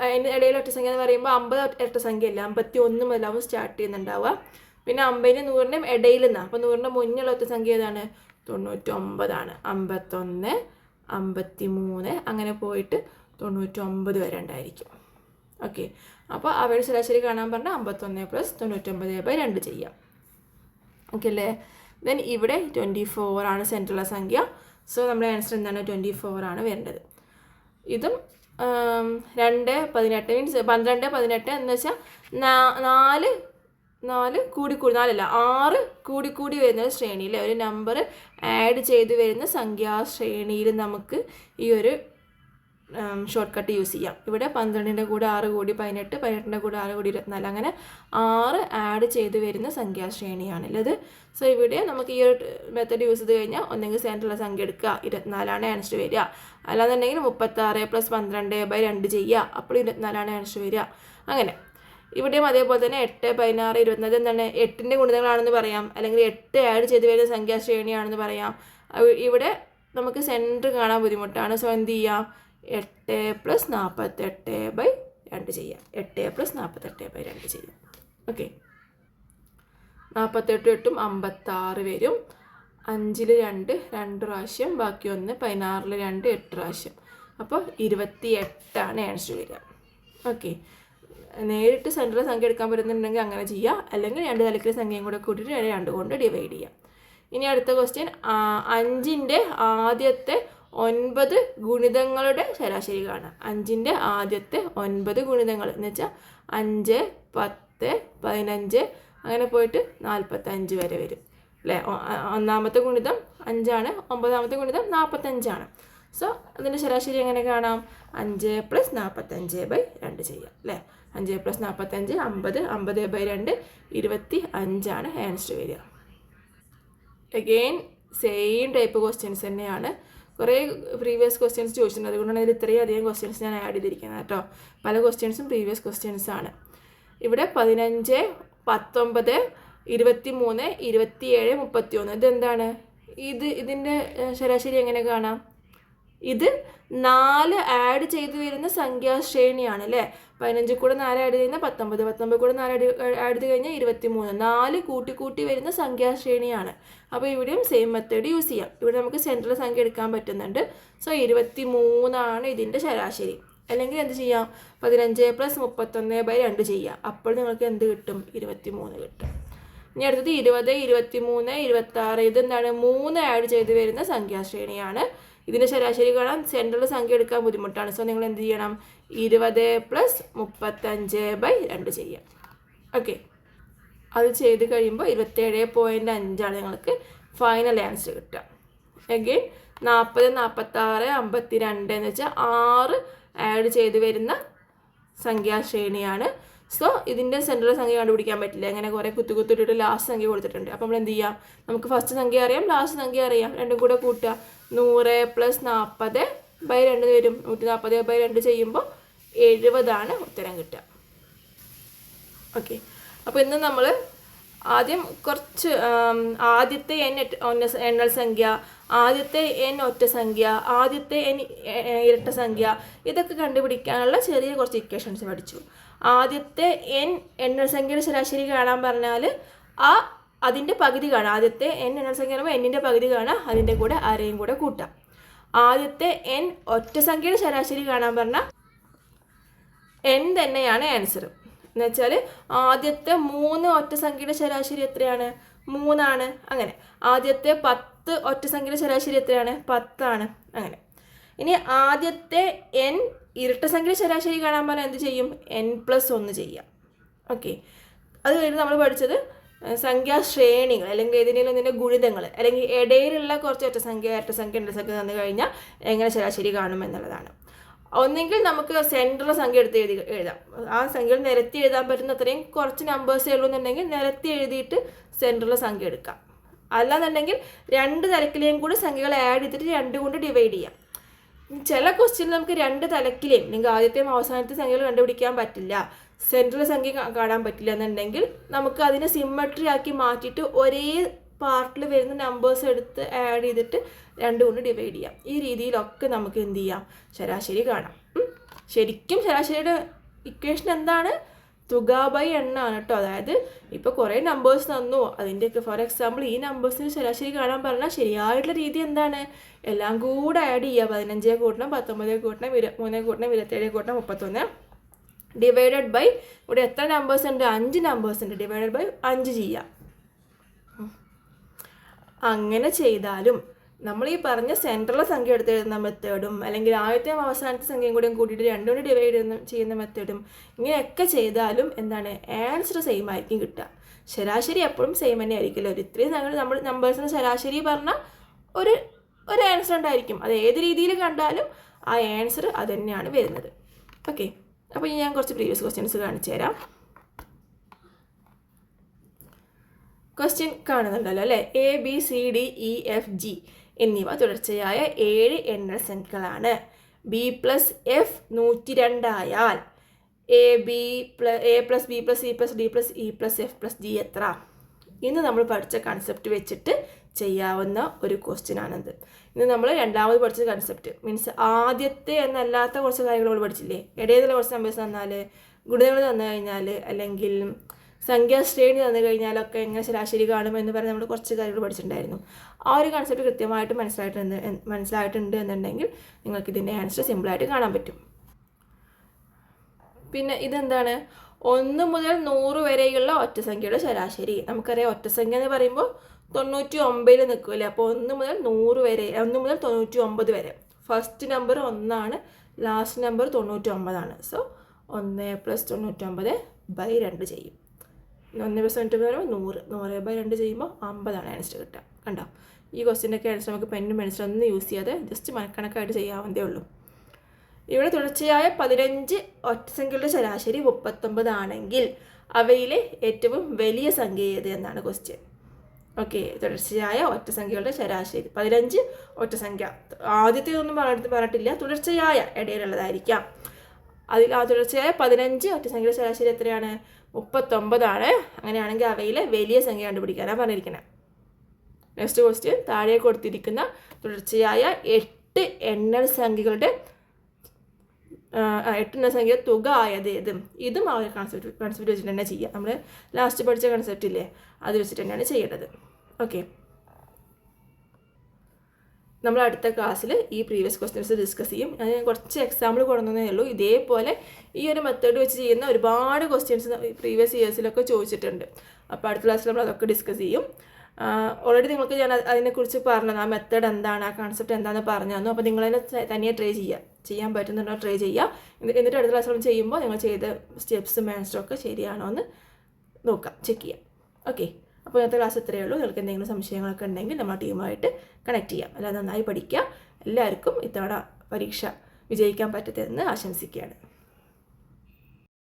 അതിൻ്റെ ഇടയിൽ ഒറ്റ സംഖ്യ എന്ന് പറയുമ്പോൾ 50 ഒറ്റ സംഖ്യ അല്ല, 51 മുതലാവും സ്റ്റാർട്ട് ചെയ്യുന്നുണ്ടാവുക. പിന്നെ 50-നും 100-നും ഇടയിൽ നിന്നാണ്. അപ്പോൾ 100-ന്റെ മുന്നിലുള്ള ഒറ്റ സംഖ്യ ഏതാണ്? 99 51 53 അങ്ങനെ പോയിട്ട് 99 വരെ ഉണ്ടായിരിക്കും. ഓക്കെ, അപ്പോൾ അവയുടെ ശരാശരി കാണാൻ പറഞ്ഞാൽ 51 + 99/2 ചെയ്യാം. ഓക്കെ അല്ലേ. ദെൻ ഇവിടെ 24 ആണ് സെൻട്രലുള്ള സംഖ്യ. സോ നമ്മുടെ ആൻസർ എന്താണ്? 24 ആണ് വരേണ്ടത്. ഇതും 2 18 മീൻസ് 12 18 എന്ന് വെച്ചാൽ 4 കൂടി 6 കൂടി വരുന്ന ശ്രേണിയിൽ ഒരു നമ്പർ ആഡ് ചെയ്ത് വരുന്ന സംഖ്യാശ്രേണിയിൽ നമുക്ക് ഈ ഒരു ഷോർട്ട് കട്ട് യൂസ് ചെയ്യാം. ഇവിടെ 12-ൻ്റെ കൂടെ 6 കൂടി 18, 18-ൻ്റെ കൂടെ 6 കൂടി 24, അങ്ങനെ 6 ആഡ് ചെയ്ത് വരുന്ന സംഖ്യാശ്രേണിയാണുള്ളത്. സോ ഇവിടെ നമുക്ക് ഈ ഒരു മെത്തേഡ് യൂസ് ചെയ്ത് കഴിഞ്ഞാൽ ഒന്നെങ്കിൽ സെൻട്രലുള്ള സംഖ്യ എടുക്കുക, 24 ആൻസർ വരിക. അല്ലാന്നുണ്ടെങ്കിൽ 36 + 12/2 ചെയ്യുക, അപ്പോൾ 24 ആൻസർ വരിക. അങ്ങനെ ഇവിടെയും അതേപോലെ തന്നെ 8 16 24 എന്താണ് 8-ൻ്റെ ഗുണിതങ്ങളാണെന്ന് പറയാം, അല്ലെങ്കിൽ 8 ആഡ് ചെയ്ത് വരുന്ന സംഖ്യാശ്രേണിയാണെന്ന് പറയാം. ഇവിടെ നമുക്ക് സെൻറ്റർ കാണാൻ ബുദ്ധിമുട്ടാണ്. സോ എന്ത് ചെയ്യാം? 8 + 48/2 ചെയ്യാം. 8 + 48/2 ചെയ്യാം. ഓക്കെ, 48 8 56 വരും. 5-ൽ 2 പ്രാവശ്യം, ബാക്കി 1, 16-ൽ 2 8 പ്രാവശ്യം. അപ്പോൾ 28 ആൻസർ വരിക. ഓക്കെ, നേരിട്ട് സെൻട്രൽ സംഖ്യ എടുക്കാൻ പറ്റുന്നുണ്ടെങ്കിൽ അങ്ങനെ ചെയ്യുക, അല്ലെങ്കിൽ 2 തലക്കിലെ സംഖ്യയും കൂടെ കൂട്ടിയിട്ട് 2 കൊണ്ട് ഡിവൈഡ് ചെയ്യാം. ഇനി അടുത്ത ക്വസ്റ്റ്യൻ, 5-ൻ്റെ ആദ്യത്തെ 9 ഗുണിതങ്ങളുടെ ശരാശരി കാണാം. 5-ൻ്റെ ആദ്യത്തെ 9 ഗുണിതങ്ങൾ എന്ന് വെച്ചാൽ 5 10 15 അങ്ങനെ പോയിട്ട് 45 വരെ വരും അല്ലേ. ഒന്നാമത്തെ ഗുണിതം 5 ആണ്, 9-ാമത്തെ ഗുണിതം 45 ആണ്. സോ അതിൻ്റെ ശരാശരി എങ്ങനെ കാണാം? 5 + 45/2 ചെയ്യാം അല്ലേ. 5 + 45 50, 50/2 25 ആൻസർ വരിക. അഗെയിൻ സെയിം ടൈപ്പ് ക്വസ്റ്റ്യൻസ് തന്നെയാണ്. കുറേ പ്രീവിയസ് ക്വസ്റ്റ്യൻസ് ചോദിച്ചിട്ടുണ്ട്, അതുകൊണ്ടാണ് ഇതിൽ ഇത്രയും അധികം ക്വസ്റ്റ്യൻസ് ഞാൻ ആഡ് ചെയ്തിരിക്കുന്നത് കേട്ടോ. പല ക്വസ്റ്റ്യൻസും പ്രീവിയസ് ക്വസ്റ്റ്യൻസ് ആണ്. ഇവിടെ 15 19 23 27 31 ഇതെന്താണ്? ഇതിൻ്റെ ശരാശരി എങ്ങനെ കാണാം? ഇത് 4 ആഡ് ചെയ്ത് വരുന്ന സംഖ്യാശ്രേണിയാണ് അല്ലേ. 15 കൂടെ 4 ആഡ് ചെയ്യുന്ന 19, 19 കൂടെ 4 ആഡ് ചെയ്ത് കഴിഞ്ഞാൽ 23, 4 കൂട്ടി വരുന്ന സംഖ്യാശ്രേണിയാണ്. അപ്പോൾ ഇവിടെയും സെയിം മെത്തേഡ് യൂസ് ചെയ്യാം. ഇവിടെ നമുക്ക് സെൻട്രൽ സംഖ്യ എടുക്കാൻ പറ്റുന്നുണ്ട്. സോ 23 ആണ് ഇതിൻ്റെ ശരാശരി. അല്ലെങ്കിൽ എന്ത് ചെയ്യാം? 15 + 31/2 ചെയ്യാം. അപ്പോൾ നിങ്ങൾക്ക് എന്ത് കിട്ടും? 23 കിട്ടും. ഇനി അടുത്തത് 20 23 26 ഇതെന്താണ്? 3 ആഡ് ചെയ്ത് വരുന്ന സംഖ്യാശ്രേണിയാണ്. ഇതിൻ്റെ ശരാശരി കാണാൻ സെൻട്രൽ സംഖ്യ എടുക്കാൻ ബുദ്ധിമുട്ടാണ്. സോ നിങ്ങൾ എന്ത് ചെയ്യണം? 20 + 35/2 ചെയ്യാം. ഓക്കെ, അത് ചെയ്ത് കഴിയുമ്പോൾ 27.5 നിങ്ങൾക്ക് ഫൈനൽ ആൻസർ കിട്ടുക. അഗെയിൻ 40 46 52 എന്ന് വെച്ചാൽ 6 ആഡ് ചെയ്ത് വരുന്ന സംഖ്യാശ്രേണിയാണ്. സോ ഇതിൻ്റെ സെൻട്രൽ സംഖ്യ കണ്ടുപിടിക്കാൻ പറ്റില്ല, അങ്ങനെ കുറേ കുത്തിട്ടിട്ട് ലാസ്റ്റ് സംഖ്യ കൊടുത്തിട്ടുണ്ട്. അപ്പോൾ നമ്മൾ എന്ത് ചെയ്യാം? നമുക്ക് ഫസ്റ്റ് സംഖ്യ അറിയാം, ലാസ്റ്റ് സംഖ്യ അറിയാം, രണ്ടും കൂടെ കൂട്ടുക. 100 + 40/2 വരും. 140/2 ചെയ്യുമ്പോൾ 70 ഉത്തരം കിട്ടുക. ഓക്കെ, അപ്പോൾ ഇന്ന് നമ്മൾ ആദ്യം കുറച്ച് ആദ്യത്തെ എണ്ണൽ സംഖ്യ, ആദ്യത്തെ ഒറ്റ സംഖ്യ, ആദ്യത്തെ ഇരട്ട സംഖ്യ, ഇതൊക്കെ കണ്ടുപിടിക്കാനുള്ള ചെറിയ കുറച്ച് ഇക്വേഷൻസ് പഠിച്ചു. ആദ്യത്തെ എണ്ണൽ സംഖ്യയുടെ ശരാശരി കാണാൻ പറഞ്ഞാൽ അതിൻ്റെ പകുതി കാണാം. ആദ്യത്തെ എണ്ണൽ സംഖ്യ പറയുമ്പോൾ എന്നിൻ്റെ പകുതി കാണാം, അതിൻ്റെ കൂടെ ആരെയും കൂടെ കൂട്ടാം. ആദ്യത്തെ ഒറ്റ സംഖ്യയുടെ ശരാശരി കാണാൻ പറഞ്ഞാൽ തന്നെയാണ് ആൻസർ. എന്ന് വെച്ചാൽ ആദ്യത്തെ 3 ഒറ്റ സംഖ്യയുടെ ശരാശരി എത്രയാണ്? 3 ആണ്. അങ്ങനെ ആദ്യത്തെ 10 ഒറ്റ സംഖ്യയുടെ ശരാശരി എത്രയാണ്? 10 ആണ്. അങ്ങനെ ഇനി ആദ്യത്തെ ഇരട്ട സംഖ്യയുടെ ശരാശരി കാണാൻ പറഞ്ഞാൽ എന്ത് ചെയ്യും? n + 1 ചെയ്യാം. ഓക്കെ, അത് കഴിഞ്ഞ് നമ്മൾ പഠിച്ചത് സംഖ്യാശ്രേണികൾ അല്ലെങ്കിൽ ഏതെങ്കിലും ഒന്നിൻ്റെ ഗുണിതങ്ങൾ അല്ലെങ്കിൽ ഇടയിലുള്ള കുറച്ച് ഒറ്റസംഖ്യ ഇരട്ടസംഖ്യ തന്നു കഴിഞ്ഞാൽ എങ്ങനെ ശരാശരി കാണും എന്നുള്ളതാണ്. ഒന്നെങ്കിൽ നമുക്ക് സെൻട്രൽ സംഖ്യ എടുത്ത് എഴുതാം. ആ സംഖ്യകൾ നിരത്തി എഴുതാൻ പറ്റുന്ന അത്രയും കുറച്ച് നമ്പേഴ്സേ ഉള്ളൂ എന്നുണ്ടെങ്കിൽ നിരത്തി എഴുതിയിട്ട് സെൻട്രൽ സംഖ്യ എടുക്കാം. അല്ലാന്നുണ്ടെങ്കിൽ രണ്ട് തലക്കിലെയും കൂടി സംഖ്യകൾ ആഡ് ചെയ്തിട്ട് 2 കൊണ്ട് ഡിവൈഡ് ചെയ്യാം. ചില ക്വസ്റ്റ്യനിൽ നമുക്ക് 2 തലക്കിലെയും അല്ലെങ്കിൽ ആദ്യത്തെയും അവസാനത്തെ സംഖ്യകൾ കണ്ടുപിടിക്കാൻ പറ്റില്ല, സെൻട്രൽ സംഖ്യ കാണാൻ പറ്റില്ല എന്നുണ്ടെങ്കിൽ നമുക്ക് അതിനെ സിമ്മട്രി ആക്കി മാറ്റിയിട്ട് ഒരേ പാർട്ടിൽ വരുന്ന നമ്പേഴ്സ് എടുത്ത് ആഡ് ചെയ്തിട്ട് 2 കൊണ്ട് ഡിവൈഡ് ചെയ്യാം. ഈ രീതിയിലൊക്കെ നമുക്ക് എന്ത് ചെയ്യാം, ശരാശരി കാണാം. ശരിക്കും ശരാശരിയുടെ ഇക്വേഷൻ എന്താണ്? തുക ബൈ എണ്ണാണ് കേട്ടോ. അതായത് ഇപ്പോൾ കുറേ നമ്പേഴ്സ് തന്നു, അതിൻ്റെയൊക്കെ ഫോർ എക്സാമ്പിൾ ഈ നമ്പേഴ്സിന് ശരാശരി കാണാൻ പറഞ്ഞാൽ ശരിയായിട്ടുള്ള രീതി എന്താണ്? എല്ലാം കൂടെ ആഡ് ചെയ്യുക. 15 കൂട്ടണം 19 കൂട്ടണം 23 കൂട്ടണം 27 കൂട്ടണം 31 ഡിവൈഡഡ് ബൈ, ഇവിടെ എത്ര നമ്പേഴ്സ് ഉണ്ട്? 5 നമ്പേഴ്സ് ഉണ്ട്. ഡിവൈഡഡ് ബൈ 5 ചെയ്യുക. അങ്ങനെ ചെയ്താലും നമ്മൾ ഈ പറഞ്ഞ സെൻട്രൽ സംഖ്യ എടുത്ത് എഴുതുന്ന മെത്തേഡും അല്ലെങ്കിൽ ആദ്യത്തെ അവസാനത്തെ സംഖ്യയും കൂടെയും കൂട്ടിയിട്ട് 2 കൊണ്ട് ഡിവൈഡ് ചെയ്യുന്ന മെത്തേഡും ഇങ്ങനെയൊക്കെ ചെയ്താലും എന്താണ്, ആൻസർ സെയിം ആയിരിക്കും കിട്ടുക. ശരാശരി എപ്പോഴും സെയിം തന്നെ ആയിരിക്കില്ല. ഒരു ഇത്രയും നമ്മൾ നമ്പേഴ്സിന് ശരാശരി പറഞ്ഞാൽ ഒരു ആൻസർ ഉണ്ടായിരിക്കും. അത് ഏത് രീതിയിൽ കണ്ടാലും ആ ആൻസർ അത് തന്നെയാണ് വരുന്നത്. ഓക്കെ, അപ്പോൾ ഞാൻ കുറച്ച് പ്രീവിയസ് ക്വസ്റ്റ്യൻസ് കാണിച്ചു തരാം. ക്വസ്റ്റ്യൻ കാണുന്നുണ്ടല്ലോ അല്ലേ? ABCDEFG എന്നിവ തുടർച്ചയായ 7 എണ്ണൽ സംഖ്യകളാണ്. B+F 102 ആയാൽ A+B+C+D+E+F+G എത്ര? ഇന്ന് നമ്മൾ പഠിച്ച കൺസെപ്റ്റ് വെച്ചിട്ട് ചെയ്യാവുന്ന ഒരു ക്വസ്റ്റ്യൻ ആണിത്. ഇന്ന് നമ്മൾ രണ്ടാമത് പഠിച്ച കൺസെപ്റ്റ് മീൻസ് ആദ്യത്തെ എന്നല്ലാത്ത കുറച്ച് കാര്യങ്ങൾ നമ്മൾ പഠിച്ചില്ലേ? ഇടയിലുള്ള കുറച്ച് നമ്പേഴ്സ് തന്നാൽ, ഗുണിതങ്ങൾ തന്നു കഴിഞ്ഞാൽ, അല്ലെങ്കിൽ സംഖ്യാശ്രേണി തന്നു കഴിഞ്ഞാലൊക്കെ എങ്ങനെ ശരാശരി കാണുമെന്ന് പറഞ്ഞ് നമ്മൾ കുറച്ച് കാര്യങ്ങൾ പഠിച്ചിട്ടുണ്ടായിരുന്നു. ആ ഒരു കൺസെപ്റ്റ് കൃത്യമായിട്ട് മനസ്സിലായിട്ടുണ്ട് എന്നുണ്ടെങ്കിൽ നിങ്ങൾക്ക് ഇതിൻ്റെ ആൻസർ സിമ്പിളായിട്ട് കാണാൻ പറ്റും. പിന്നെ ഇതെന്താണ്? 1 മുതൽ 100 വരെയുള്ള ഒറ്റസംഖ്യയുടെ ശരാശരി. നമുക്കറിയാം ഒറ്റസംഖ്യ എന്ന് പറയുമ്പോൾ 99 നിൽക്കുമല്ലേ? അപ്പോൾ 1 മുതൽ 100 വരെ, 1 മുതൽ 99 വരെ. First number 1 last number 99. So 1 + 99 / 2 ചെയ്യും. 1 + 99 100 / 2 ചെയ്യുമ്പോൾ 50 ആൻസർ കിട്ടുക. കണ്ടോ? ഈ ക്വസ്റ്റ്യൻ്റെയൊക്കെ ആൻസർ നമുക്ക് പെന്നും പെൻസിലൊന്നും യൂസ് ചെയ്യാതെ ജസ്റ്റ് മനക്കണക്കായിട്ട് ചെയ്യാവുന്നതേ ഉള്ളൂ. ഇവിടെ തുടർച്ചയായ 15 ഒറ്റസംഖ്യകളുടെ ശരാശരി 39 ആണെങ്കിൽ അവയിലെ ഏറ്റവും വലിയ സംഖ്യ ഏത് എന്നാണ് ക്വസ്റ്റ്യൻ. ഓക്കെ, തുടർച്ചയായ ഒറ്റസംഖ്യകളുടെ ശരാശരി 15 ഒറ്റസംഖ്യ. ആദ്യത്തെ ഒന്നും പറഞ്ഞിട്ടില്ല, തുടർച്ചയായ ഇടയിലുള്ളതായിരിക്കാം. അതിൽ ആ തുടർച്ചയായ 15 ഒറ്റസംഖ്യയുടെ ശരാശരി എത്രയാണ്? 39 ആണ്. അങ്ങനെയാണെങ്കിൽ അവയിലെ വലിയ സംഖ്യ കണ്ടുപിടിക്കാനാണ് പറഞ്ഞിരിക്കുന്നത്. നെക്സ്റ്റ് ക്വസ്റ്റ്യൻ, താഴെ കൊടുത്തിരിക്കുന്ന തുടർച്ചയായ 8 എണ്ണൽ സംഖ്യകളുടെ 8 എണ്ണൽ സംഖ്യ തുക ആയത് ഏതും? ഇതും ആ ഒരു കൺസെപ്റ്റ് വെച്ചിട്ട് തന്നെ ചെയ്യാം. നമ്മൾ ലാസ്റ്റ് പഠിച്ച കൺസെപ്റ്റ് ഇല്ലേ, അത് വെച്ചിട്ട് തന്നെയാണ് ചെയ്യേണ്ടത്. ഓക്കെ, നമ്മൾ അടുത്ത ക്ലാസ്സിൽ ഈ പ്രീവിയസ് ക്വസ്റ്റ്യൻസ് ഡിസ്കസ് ചെയ്യും. ഞാൻ കുറച്ച് എക്സാമ്പിൾ കൊടുക്കുന്നതേ ഉള്ളൂ. ഇതേപോലെ ഈ ഒരു മെത്തേഡ് വെച്ച് ചെയ്യുന്ന ഒരുപാട് ക്വസ്റ്റ്യൻസ് പ്രീവിയസ് ഇയേഴ്സിലൊക്കെ ചോദിച്ചിട്ടുണ്ട്. അപ്പോൾ അടുത്ത ക്ലാസ്സിൽ നമ്മൾ അതൊക്കെ ഡിസ്കസ് ചെയ്യും. ഓൾറെഡി നിങ്ങൾക്ക് ഞാൻ അതിനെക്കുറിച്ച് പറഞ്ഞു, ആ മെത്തേഡ് എന്താണ്, ആ കൺസെപ്റ്റ് എന്താണെന്ന് പറഞ്ഞു തന്നു. അപ്പോൾ നിങ്ങളതിനെ തനിയെ ട്രൈ ചെയ്യാൻ പറ്റുന്നുണ്ടോ ട്രൈ ചെയ്യുക. എന്നിട്ട് അടുത്ത ക്ലാസ്സിൽ ചെയ്യുമ്പോൾ നിങ്ങൾ ചെയ്ത സ്റ്റെപ്സും ആൻസറും ഒക്കെ ശരിയാണോ എന്ന് നോക്കാം, ചെക്ക് ചെയ്യാം. ഓക്കെ, അപ്പോൾ ഇന്നത്തെ ക്ലാസ് ഇത്രയേ ഉള്ളൂ. നിങ്ങൾക്ക് എന്തെങ്കിലും സംശയങ്ങളൊക്കെ ഉണ്ടെങ്കിൽ നമ്മൾ ടീമായിട്ട് കണക്ട് ചെയ്യാം. അല്ലാതെ നന്നായി പഠിക്കുക. എല്ലാവർക്കും ഇത്തവണ പരീക്ഷ വിജയിക്കാൻ പറ്റട്ടെ എന്ന് ആശംസിക്കുകയാണ്.